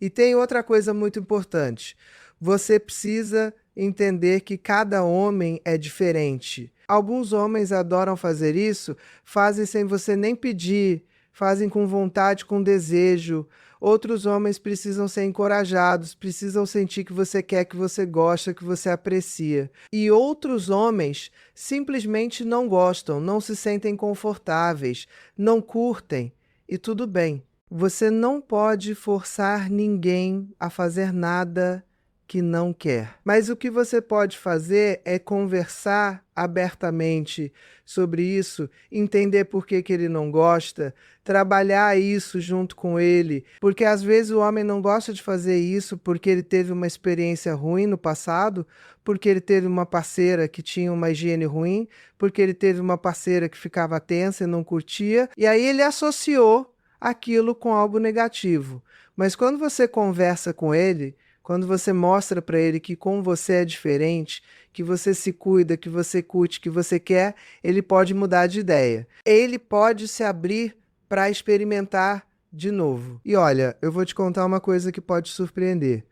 E tem outra coisa muito importante. Você precisa entender que cada homem é diferente. Alguns homens adoram fazer isso, fazem sem você nem pedir, fazem com vontade, com desejo. Outros homens precisam ser encorajados, precisam sentir que você quer, que você gosta, que você aprecia. E outros homens simplesmente não gostam, não se sentem confortáveis, não curtem, e tudo bem. Você não pode forçar ninguém a fazer nada que não quer. Mas o que você pode fazer é conversar abertamente sobre isso, entender por que ele não gosta, trabalhar isso junto com ele, porque às vezes o homem não gosta de fazer isso porque ele teve uma experiência ruim no passado, porque ele teve uma parceira que tinha uma higiene ruim, porque ele teve uma parceira que ficava tensa e não curtia, e aí ele associou aquilo com algo negativo. Mas quando você conversa com ele, quando você mostra para ele que com você é diferente, que você se cuida, que você curte, que você quer, ele pode mudar de ideia. Ele pode se abrir para experimentar de novo. E olha, eu vou te contar uma coisa que pode surpreender.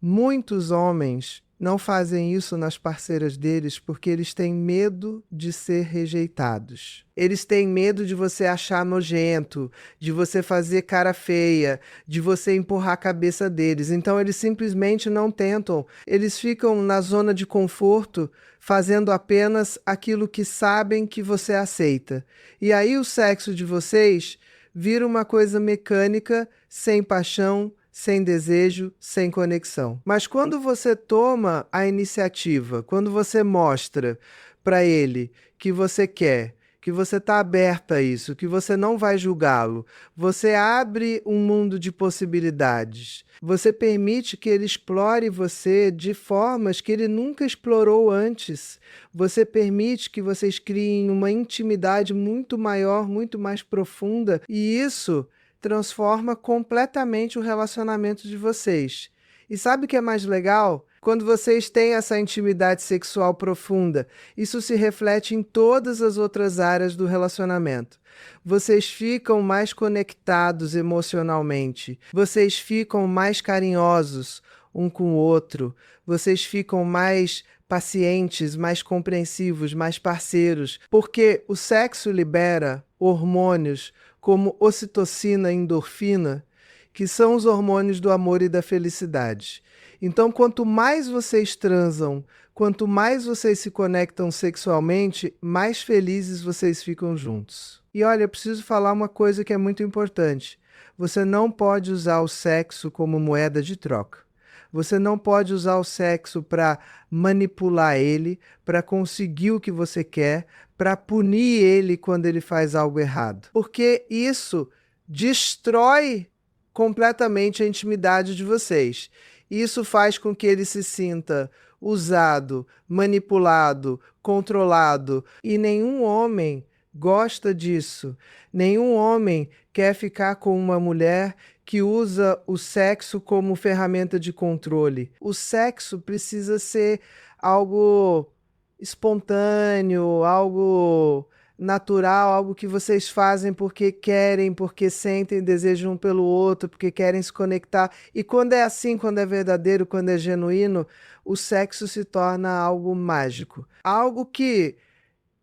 Muitos homens não fazem isso nas parceiras deles porque eles têm medo de ser rejeitados. Eles têm medo de você achar nojento, de você fazer cara feia, de você empurrar a cabeça deles. Então eles simplesmente não tentam. Eles ficam na zona de conforto, fazendo apenas aquilo que sabem que você aceita. E aí o sexo de vocês vira uma coisa mecânica, sem paixão, sem desejo, sem conexão. Mas quando você toma a iniciativa, quando você mostra para ele que você quer, que você está aberta a isso, que você não vai julgá-lo, você abre um mundo de possibilidades. Você permite que ele explore você de formas que ele nunca explorou antes. Você permite que vocês criem uma intimidade muito maior, muito mais profunda, e isso transforma completamente o relacionamento de vocês. E sabe o que é mais legal? Quando vocês têm essa intimidade sexual profunda, isso se reflete em todas as outras áreas do relacionamento. Vocês ficam mais conectados emocionalmente, vocês ficam mais carinhosos um com o outro, vocês ficam mais pacientes, mais compreensivos, mais parceiros, porque o sexo libera hormônios como ocitocina e endorfina, que são os hormônios do amor e da felicidade. Então, quanto mais vocês transam, quanto mais vocês se conectam sexualmente, mais felizes vocês ficam juntos. E olha, eu preciso falar uma coisa que é muito importante. Você não pode usar o sexo como moeda de troca. Você não pode usar o sexo para manipular ele, para conseguir o que você quer, para punir ele quando ele faz algo errado. Porque isso destrói completamente a intimidade de vocês. Isso faz com que ele se sinta usado, manipulado, controlado. E nenhum homem gosta disso. Nenhum homem quer ficar com uma mulher que usa o sexo como ferramenta de controle. O sexo precisa ser algo espontâneo, algo natural, algo que vocês fazem porque querem, porque sentem, desejam um pelo outro, porque querem se conectar. E quando é assim, quando é verdadeiro, quando é genuíno, o sexo se torna algo mágico. Algo que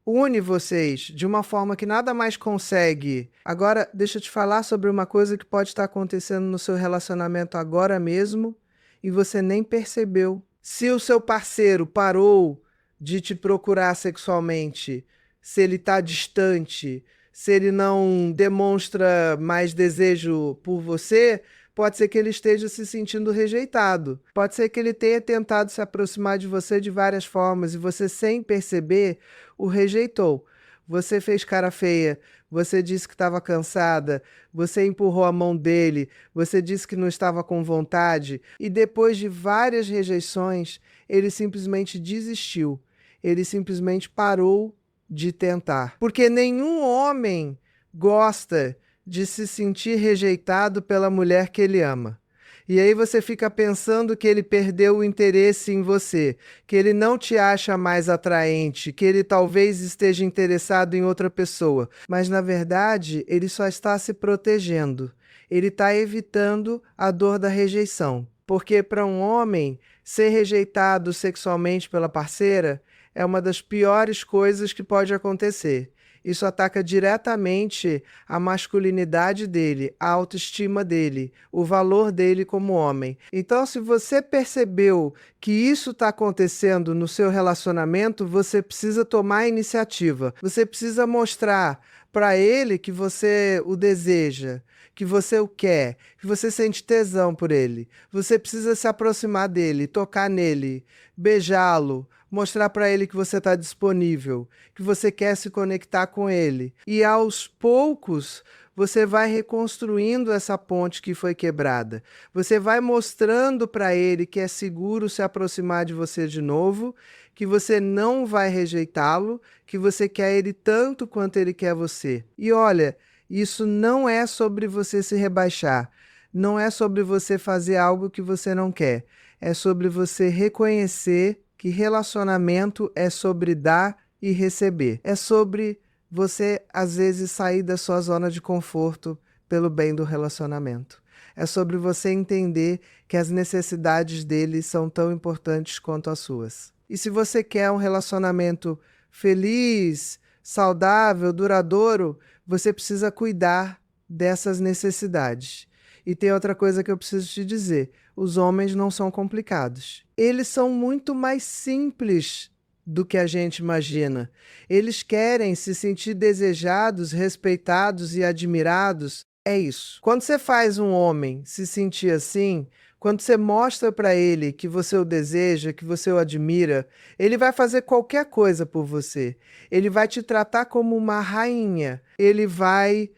une vocês de uma forma que nada mais consegue. Agora, deixa eu te falar sobre uma coisa que pode estar acontecendo no seu relacionamento agora mesmo e você nem percebeu. Se o seu parceiro parou de te procurar sexualmente, se ele está distante, se ele não demonstra mais desejo por você, pode ser que ele esteja se sentindo rejeitado. Pode ser que ele tenha tentado se aproximar de você de várias formas e você, sem perceber, o rejeitou. Você fez cara feia, você disse que estava cansada, você empurrou a mão dele, você disse que não estava com vontade e depois de várias rejeições, ele simplesmente desistiu. Ele simplesmente parou de tentar. Porque nenhum homem gosta de se sentir rejeitado pela mulher que ele ama. E aí você fica pensando que ele perdeu o interesse em você, que ele não te acha mais atraente, que ele talvez esteja interessado em outra pessoa. Mas, na verdade, ele só está se protegendo. Ele está evitando a dor da rejeição. Porque para um homem, ser rejeitado sexualmente pela parceira é uma das piores coisas que pode acontecer. Isso ataca diretamente a masculinidade dele, a autoestima dele, o valor dele como homem. Então, se você percebeu que isso está acontecendo no seu relacionamento, você precisa tomar a iniciativa. Você precisa mostrar para ele que você o deseja, que você o quer, que você sente tesão por ele. Você precisa se aproximar dele, tocar nele, beijá-lo, mostrar para ele que você está disponível, que você quer se conectar com ele. E aos poucos, você vai reconstruindo essa ponte que foi quebrada. Você vai mostrando para ele que é seguro se aproximar de você de novo, que você não vai rejeitá-lo, que você quer ele tanto quanto ele quer você. E olha, isso não é sobre você se rebaixar, não é sobre você fazer algo que você não quer, é sobre você reconhecer que relacionamento é sobre dar e receber. É sobre você, às vezes, sair da sua zona de conforto pelo bem do relacionamento. É sobre você entender que as necessidades dele são tão importantes quanto as suas. E se você quer um relacionamento feliz, saudável, duradouro, você precisa cuidar dessas necessidades. E tem outra coisa que eu preciso te dizer. Os homens não são complicados. Eles são muito mais simples do que a gente imagina. Eles querem se sentir desejados, respeitados e admirados. É isso. Quando você faz um homem se sentir assim, quando você mostra para ele que você o deseja, que você o admira, ele vai fazer qualquer coisa por você. Ele vai te tratar como uma rainha. Ele vai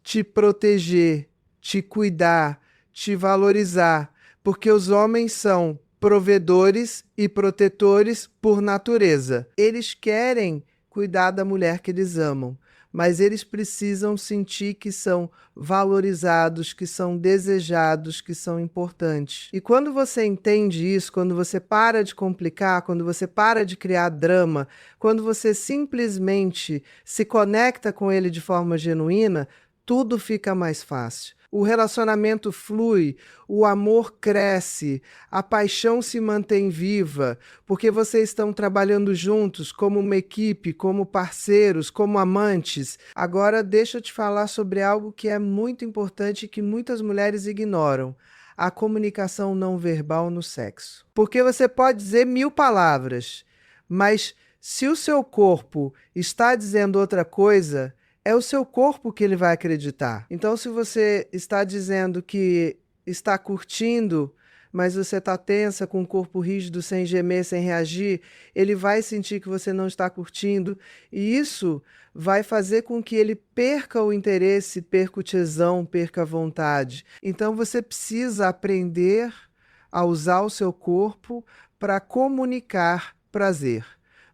te proteger, te cuidar, te valorizar, porque os homens são provedores e protetores por natureza. Eles querem cuidar da mulher que eles amam, mas eles precisam sentir que são valorizados, que são desejados, que são importantes. E quando você entende isso, quando você para de complicar, quando você para de criar drama, quando você simplesmente se conecta com ele de forma genuína, tudo fica mais fácil. O relacionamento flui, o amor cresce, a paixão se mantém viva, porque vocês estão trabalhando juntos como uma equipe, como parceiros, como amantes. Agora deixa eu te falar sobre algo que é muito importante e que muitas mulheres ignoram: a comunicação não verbal no sexo. Porque você pode dizer 1000 palavras, mas se o seu corpo está dizendo outra coisa, é o seu corpo que ele vai acreditar. Então, se você está dizendo que está curtindo, mas você está tensa, com o corpo rígido, sem gemer, sem reagir, ele vai sentir que você não está curtindo, e isso vai fazer com que ele perca o interesse, perca o tesão, perca a vontade. Então, você precisa aprender a usar o seu corpo para comunicar prazer.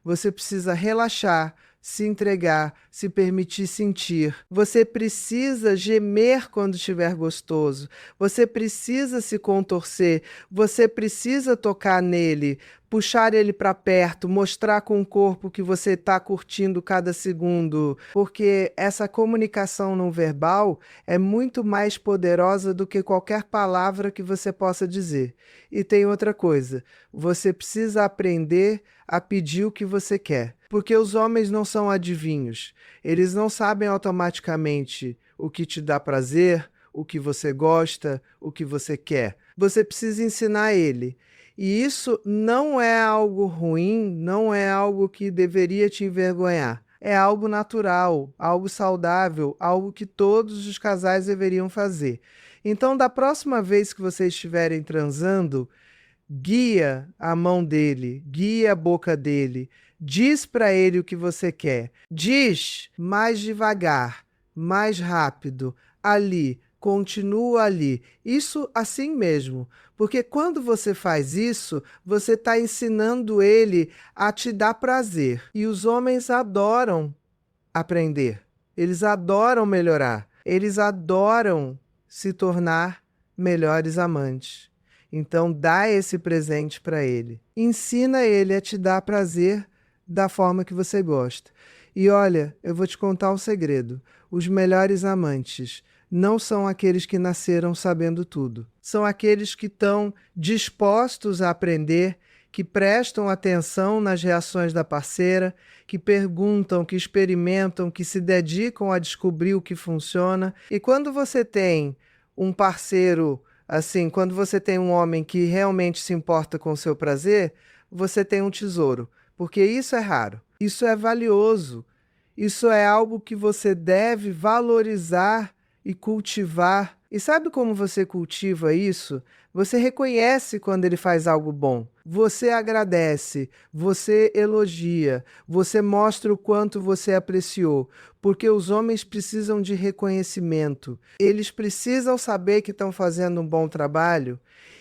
Você precisa relaxar, se entregar, se permitir sentir. Você precisa gemer quando estiver gostoso. Você precisa se contorcer. Você precisa tocar nele, puxar ele para perto, mostrar com o corpo que você está curtindo cada segundo. Porque essa comunicação não verbal é muito mais poderosa do que qualquer palavra que você possa dizer. E tem outra coisa: você precisa aprender a pedir o que você quer. Porque os homens não são adivinhos. Eles não sabem automaticamente o que te dá prazer, o que você gosta, o que você quer. Você precisa ensinar ele. E isso não é algo ruim, não é algo que deveria te envergonhar. É algo natural, algo saudável, algo que todos os casais deveriam fazer. Então, da próxima vez que vocês estiverem transando, guia a mão dele, guia a boca dele, diz para ele o que você quer. Diz mais devagar, mais rápido, ali, continua ali. Isso assim mesmo, porque quando você faz isso, você está ensinando ele a te dar prazer. E os homens adoram aprender, eles adoram melhorar, eles adoram se tornar melhores amantes. Então, dá esse presente para ele. Ensina ele a te dar prazer da forma que você gosta. E olha, eu vou te contar um segredo. Os melhores amantes não são aqueles que nasceram sabendo tudo. São aqueles que estão dispostos a aprender, que prestam atenção nas reações da parceira, que perguntam, que experimentam, que se dedicam a descobrir o que funciona. E quando você tem um parceiro assim, quando você tem um homem que realmente se importa com o seu prazer, você tem um tesouro, porque isso é raro, isso é valioso, isso é algo que você deve valorizar e cultivar. E sabe como você cultiva isso? Você reconhece quando ele faz algo bom. Você agradece, você elogia, você mostra o quanto você apreciou, porque os homens precisam de reconhecimento. Eles precisam saber que estão fazendo um bom trabalho.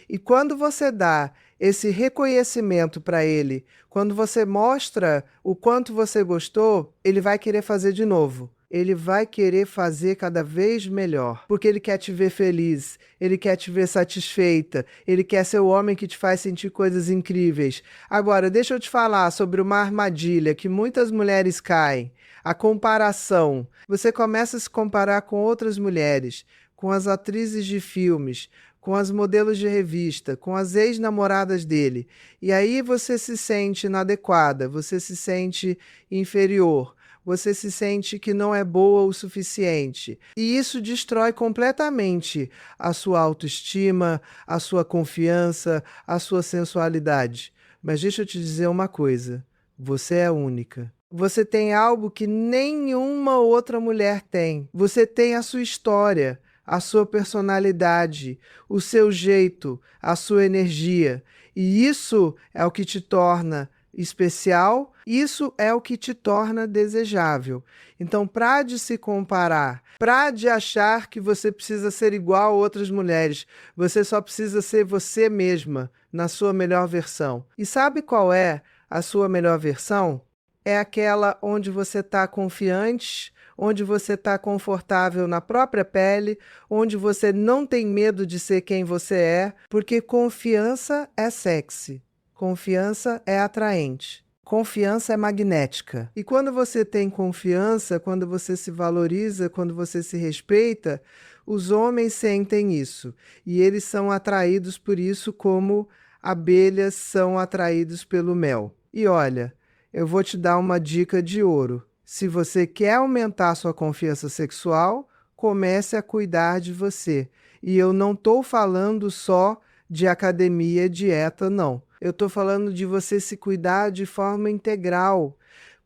E quando você dá esse reconhecimento para ele, quando você mostra o quanto você gostou, ele vai querer fazer de novo. Ele vai querer fazer cada vez melhor, porque ele quer te ver feliz, ele quer te ver satisfeita, ele quer ser o homem que te faz sentir coisas incríveis. Agora, deixa eu te falar sobre uma armadilha que muitas mulheres caem: a comparação. Você começa a se comparar com outras mulheres, com as atrizes de filmes, com as modelos de revista, com as ex-namoradas dele. E aí você se sente inadequada, você se sente inferior. Você se sente que não é boa o suficiente. E isso destrói completamente a sua autoestima, a sua confiança, a sua sensualidade. Mas deixa eu te dizer uma coisa: você é única. Você tem algo que nenhuma outra mulher tem. Você tem a sua história, a sua personalidade, o seu jeito, a sua energia. E isso é o que te torna especial, isso é o que te torna desejável. Então, para de se comparar, para de achar que você precisa ser igual a outras mulheres, você só precisa ser você mesma, na sua melhor versão. E sabe qual é a sua melhor versão? É aquela onde você está confiante, onde você está confortável na própria pele, onde você não tem medo de ser quem você é, porque confiança é sexy, confiança é atraente. Confiança é magnética. E quando você tem confiança, quando você se valoriza, quando você se respeita, os homens sentem isso. E eles são atraídos por isso como abelhas são atraídos pelo mel. E olha, eu vou te dar uma dica de ouro. Se você quer aumentar sua confiança sexual, comece a cuidar de você. E eu não estou falando só de academia e dieta, não. Eu estou falando de você se cuidar de forma integral.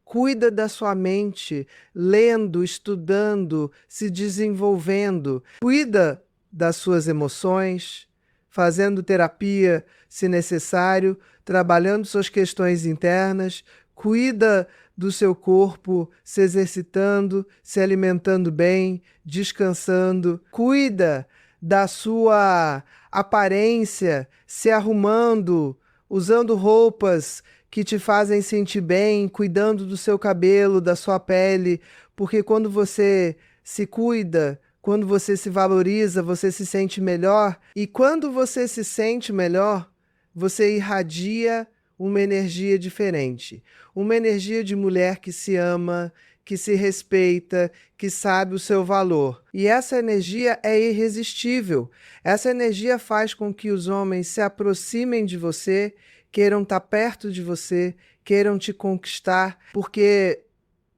Cuida da sua mente, lendo, estudando, se desenvolvendo. Cuida das suas emoções, fazendo terapia, se necessário, trabalhando suas questões internas. Cuida do seu corpo, se exercitando, se alimentando bem, descansando. Cuida da sua aparência, se arrumando, usando roupas que te fazem sentir bem, cuidando do seu cabelo, da sua pele, porque quando você se cuida, quando você se valoriza, você se sente melhor, e quando você se sente melhor, você irradia uma energia diferente, uma energia de mulher que se ama, que se respeita, que sabe o seu valor. E essa energia é irresistível. Essa energia faz com que os homens se aproximem de você, queiram estar perto de você, queiram te conquistar, porque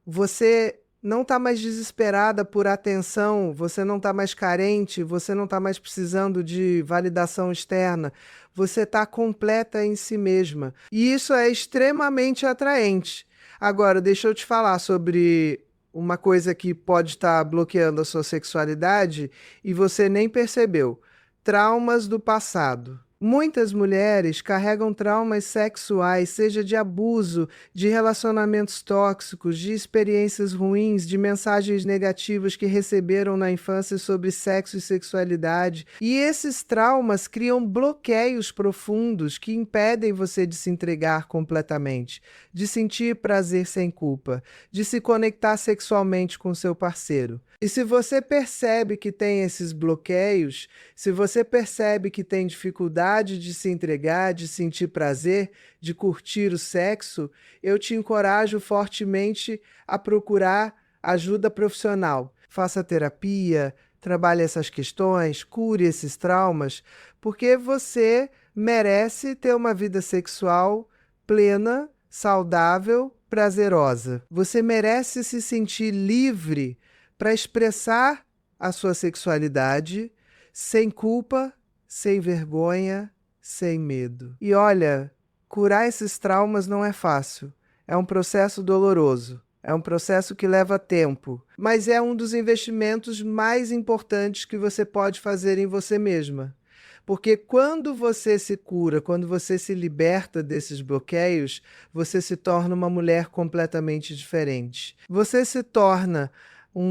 você não está mais desesperada por atenção, você não está mais carente, você não está mais precisando de validação externa, você está completa em si mesma. E isso é extremamente atraente. Agora, deixa eu te falar sobre uma coisa que pode estar bloqueando a sua sexualidade e você nem percebeu. Traumas do passado. Muitas mulheres carregam traumas sexuais, seja de abuso, de relacionamentos tóxicos, de experiências ruins, de mensagens negativas que receberam na infância sobre sexo e sexualidade. E esses traumas criam bloqueios profundos que impedem você de se entregar completamente, de sentir prazer sem culpa, de se conectar sexualmente com seu parceiro. E se você percebe que tem esses bloqueios, se você percebe que tem dificuldade de se entregar, de sentir prazer, de curtir o sexo, eu te encorajo fortemente a procurar ajuda profissional. Faça terapia, trabalhe essas questões, cure esses traumas, porque você merece ter uma vida sexual plena, saudável, prazerosa. Você merece se sentir livre para expressar a sua sexualidade sem culpa, sem vergonha, sem medo. E olha, curar esses traumas não é fácil. É um processo doloroso. É um processo que leva tempo. Mas é um dos investimentos mais importantes que você pode fazer em você mesma. Porque quando você se cura, quando você se liberta desses bloqueios, você se torna uma mulher completamente diferente. Você se torna uma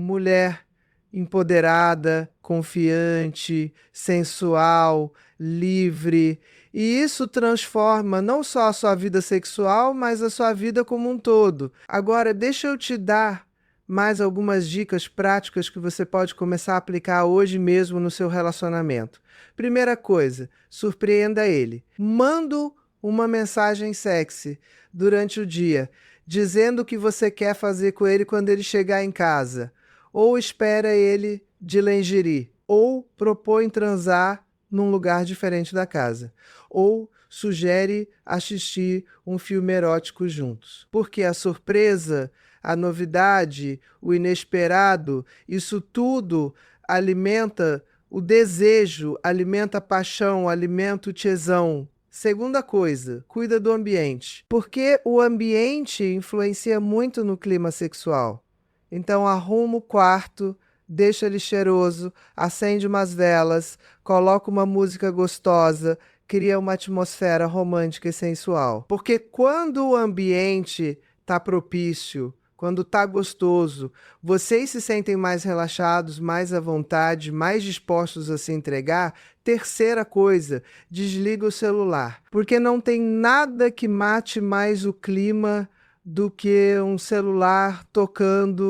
mulher empoderada, confiante, sensual, livre. E isso transforma não só a sua vida sexual, mas a sua vida como um todo. Agora, deixa eu te dar mais algumas dicas práticas que você pode começar a aplicar hoje mesmo no seu relacionamento. Primeira coisa, surpreenda ele. Manda uma mensagem sexy durante o dia, dizendo o que você quer fazer com ele quando ele chegar em casa. Ou espera ele de lingerie. Ou propõe transar num lugar diferente da casa. Ou sugere assistir um filme erótico juntos. Porque a surpresa, a novidade, o inesperado, isso tudo alimenta o desejo, alimenta a paixão, alimenta o tesão. Segunda coisa, cuida do ambiente, porque o ambiente influencia muito no clima sexual. Então arruma o quarto, deixa ele cheiroso, acende umas velas, coloca uma música gostosa, cria uma atmosfera romântica e sensual. Porque quando o ambiente está propício, quando está gostoso, vocês se sentem mais relaxados, mais à vontade, mais dispostos a se entregar. Terceira coisa, desliga o celular, porque não tem nada que mate mais o clima do que um celular tocando,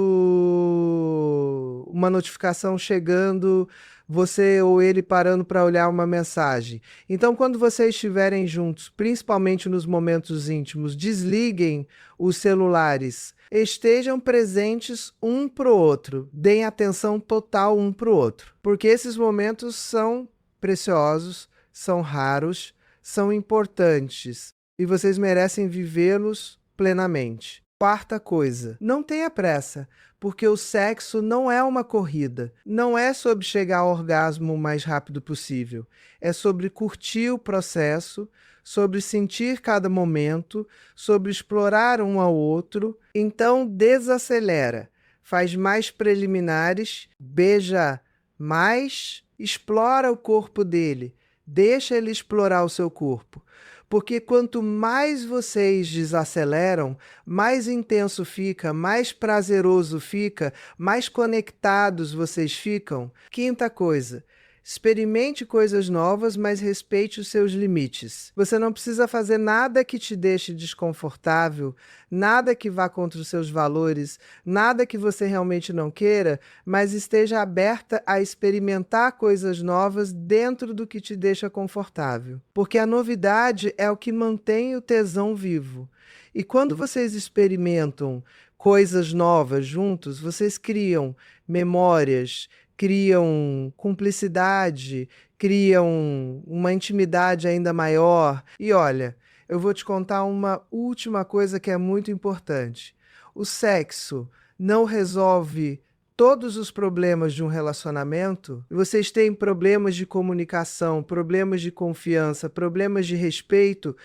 uma notificação chegando, você ou ele parando para olhar uma mensagem. Então, quando vocês estiverem juntos, principalmente nos momentos íntimos, desliguem os celulares. Estejam presentes um para o outro. Deem atenção total um para o outro. Porque esses momentos são preciosos, são raros, são importantes. E vocês merecem vivê-los plenamente. Quarta coisa, não tenha pressa, porque o sexo não é uma corrida. Não é sobre chegar ao orgasmo o mais rápido possível. É sobre curtir o processo, sobre sentir cada momento, sobre explorar um ao outro. Então, desacelera. Faz mais preliminares, beija mais, explora o corpo dele. Deixa ele explorar o seu corpo. Porque quanto mais vocês desaceleram, mais intenso fica, mais prazeroso fica, mais conectados vocês ficam. Quinta coisa, experimente coisas novas, mas respeite os seus limites. Você não precisa fazer nada que te deixe desconfortável, nada que vá contra os seus valores, nada que você realmente não queira, mas esteja aberta a experimentar coisas novas dentro do que te deixa confortável. Porque a novidade é o que mantém o tesão vivo. E quando vocês experimentam coisas novas juntos, vocês criam memórias, criam cumplicidade, criam uma intimidade ainda maior. E olha, eu vou te contar uma última coisa que é muito importante. O sexo não resolve todos os problemas de um relacionamento. Vocês têm problemas de comunicação, problemas de confiança, problemas de respeito.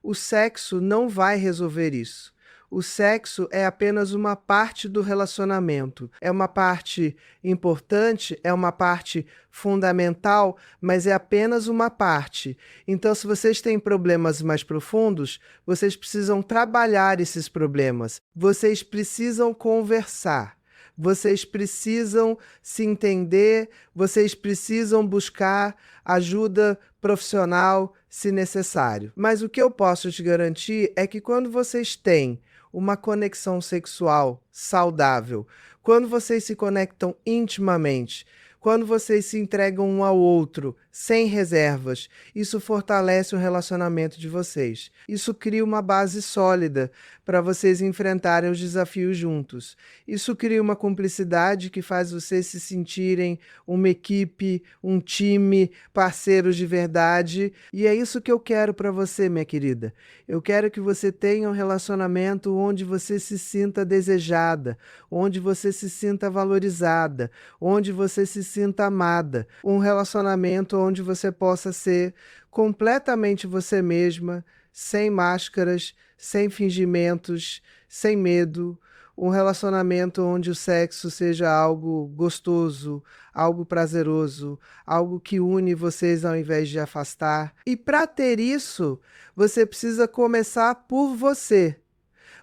O sexo não vai resolver isso. O sexo é apenas uma parte do relacionamento. É uma parte importante, é uma parte fundamental, mas é apenas uma parte. Então, se vocês têm problemas mais profundos, vocês precisam trabalhar esses problemas. Vocês precisam conversar. Vocês precisam se entender, vocês precisam buscar ajuda profissional se necessário. Mas o que eu posso te garantir é que quando vocês têm uma conexão sexual saudável, quando vocês se conectam intimamente, quando vocês se entregam um ao outro sem reservas, isso fortalece o relacionamento de vocês. Isso cria uma base sólida para vocês enfrentarem os desafios juntos. Isso cria uma cumplicidade que faz vocês se sentirem uma equipe, um time, parceiros de verdade. E é isso que eu quero para você, minha querida. Eu quero que você tenha um relacionamento onde você se sinta desejada, onde você se sinta valorizada, onde você se sinta amada. Um relacionamento onde você possa ser completamente você mesma, sem máscaras, sem fingimentos, sem medo. Um relacionamento onde o sexo seja algo gostoso, algo prazeroso, algo que une vocês ao invés de afastar. E para ter isso, você precisa começar por você.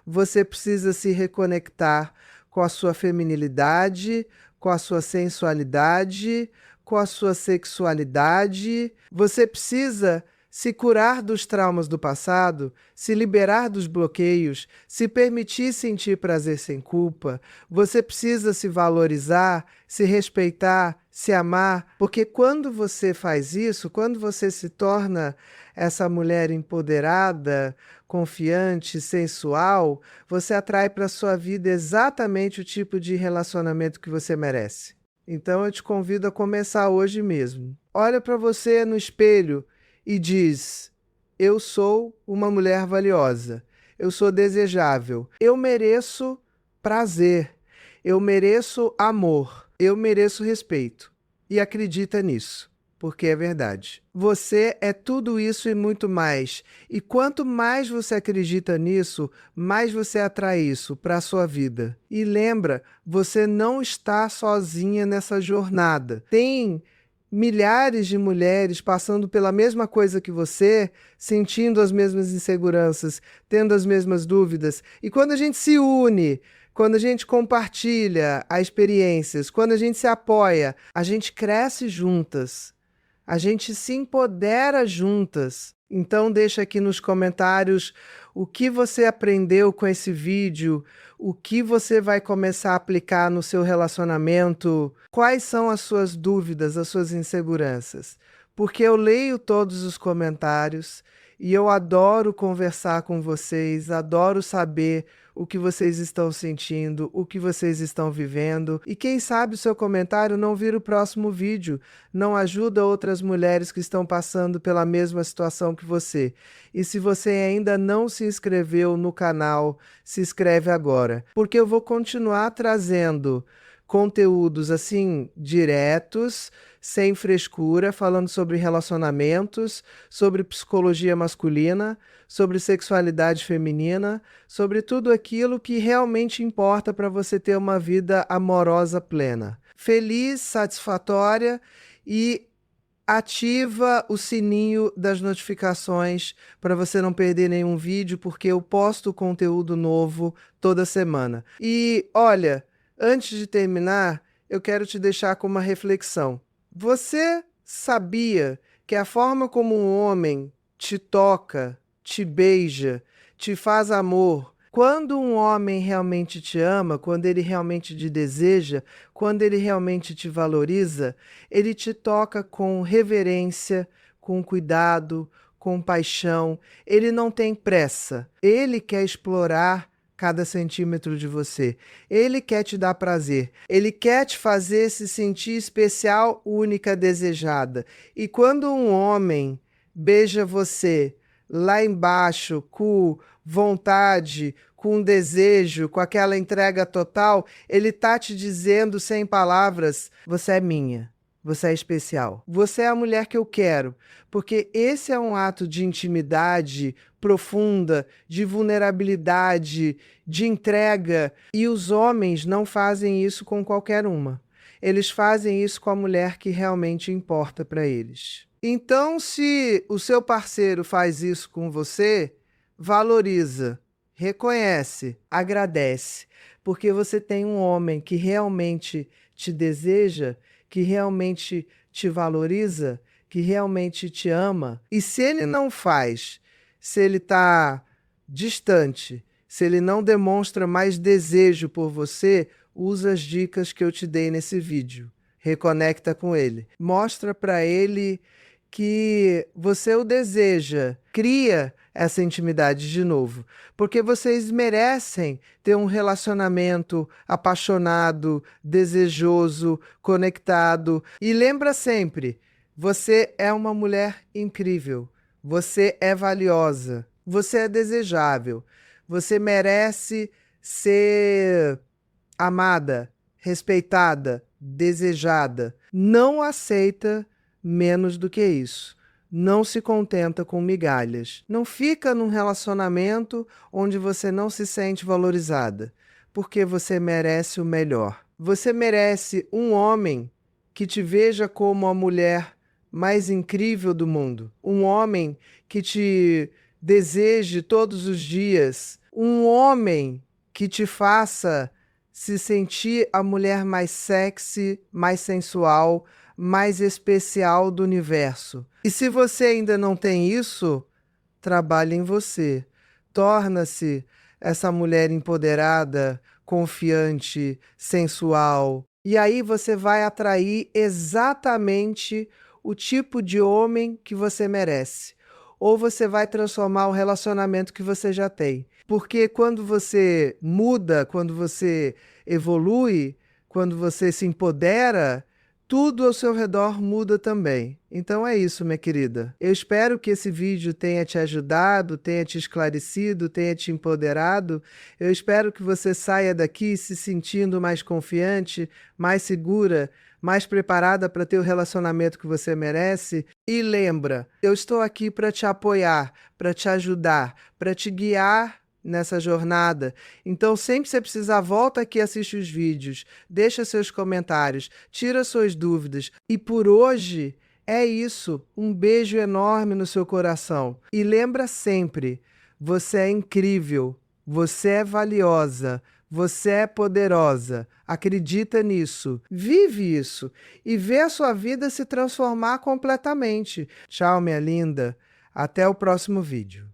Você precisa se reconectar com a sua feminilidade, com a sua sensualidade, com a sua sexualidade. Você precisa se curar dos traumas do passado, se liberar dos bloqueios, se permitir sentir prazer sem culpa. Você precisa se valorizar, se respeitar, se amar, porque quando você faz isso, quando você se torna essa mulher empoderada, confiante, sensual, você atrai para a sua vida exatamente o tipo de relacionamento que você merece. Então eu te convido a começar hoje mesmo. Olha para você no espelho e diz: eu sou uma mulher valiosa, eu sou desejável, eu mereço prazer, eu mereço amor, eu mereço respeito. E acredita nisso, porque é verdade. Você é tudo isso e muito mais. E quanto mais você acredita nisso, mais você atrai isso para a sua vida. E lembra, você não está sozinha nessa jornada. Tem milhares de mulheres passando pela mesma coisa que você, sentindo as mesmas inseguranças, tendo as mesmas dúvidas. E quando a gente se une, quando a gente compartilha as experiências, quando a gente se apoia, a gente cresce juntas. A gente se empodera juntas. Então deixa aqui nos comentários o que você aprendeu com esse vídeo, o que você vai começar a aplicar no seu relacionamento, quais são as suas dúvidas, as suas inseguranças. Porque eu leio todos os comentários e eu adoro conversar com vocês, adoro saber o que vocês estão sentindo, o que vocês estão vivendo. E quem sabe o seu comentário não vira o próximo vídeo, não ajuda outras mulheres que estão passando pela mesma situação que você. E se você ainda não se inscreveu no canal, se inscreve agora, porque eu vou continuar trazendo conteúdos assim diretos, sem frescura, falando sobre relacionamentos, sobre psicologia masculina, sobre sexualidade feminina, sobre tudo aquilo que realmente importa para você ter uma vida amorosa plena. Feliz, satisfatória e ativa o sininho das notificações para você não perder nenhum vídeo, porque eu posto conteúdo novo toda semana. E olha, antes de terminar, eu quero te deixar com uma reflexão. Você sabia que a forma como um homem te toca, te beija, te faz amor, quando um homem realmente te ama, quando ele realmente te deseja, quando ele realmente te valoriza, ele te toca com reverência, com cuidado, com paixão. Ele não tem pressa. Ele quer explorar cada centímetro de você. Ele quer te dar prazer. Ele quer te fazer se sentir especial, única, desejada. E quando um homem beija você lá embaixo, com vontade, com desejo, com aquela entrega total, ele tá te dizendo sem palavras: você é minha. Você é especial. Você é a mulher que eu quero, porque esse é um ato de intimidade profunda, de vulnerabilidade, de entrega, e os homens não fazem isso com qualquer uma. Eles fazem isso com a mulher que realmente importa para eles. Então, se o seu parceiro faz isso com você, valoriza, reconhece, agradece, porque você tem um homem que realmente te deseja, que realmente te valoriza, que realmente te ama. E se ele não faz, se ele está distante, se ele não demonstra mais desejo por você, usa as dicas que eu te dei nesse vídeo. Reconecta com ele. Mostra para ele que você o deseja. Cria essa intimidade de novo, porque vocês merecem ter um relacionamento apaixonado, desejoso, conectado. E lembra sempre, você é uma mulher incrível, você é valiosa, você é desejável, você merece ser amada, respeitada, desejada. Não aceita menos do que isso. Não se contenta com migalhas. Não fica num relacionamento onde você não se sente valorizada, porque você merece o melhor. Você merece um homem que te veja como a mulher mais incrível do mundo. Um homem que te deseje todos os dias. Um homem que te faça se sentir a mulher mais sexy, mais sensual, mais especial do universo. E se você ainda não tem isso, trabalhe em você. Torna-se essa mulher empoderada, confiante, sensual. E aí você vai atrair exatamente o tipo de homem que você merece. Ou você vai transformar o relacionamento que você já tem. Porque quando você muda, quando você evolui, quando você se empodera, tudo ao seu redor muda também. Então é isso, minha querida. Eu espero que esse vídeo tenha te ajudado, tenha te esclarecido, tenha te empoderado. Eu espero que você saia daqui se sentindo mais confiante, mais segura, mais preparada para ter o relacionamento que você merece. E lembra, eu estou aqui para te apoiar, para te ajudar, para te guiar nessa jornada. Então, sempre que você precisar, volta aqui e assiste os vídeos, deixa seus comentários, tira suas dúvidas. E por hoje é isso. Um beijo enorme no seu coração. E lembra sempre, você é incrível, Você é valiosa. Você é poderosa. Acredita nisso. Vive isso. E vê a sua vida se transformar completamente. Tchau, minha linda. Até o próximo vídeo.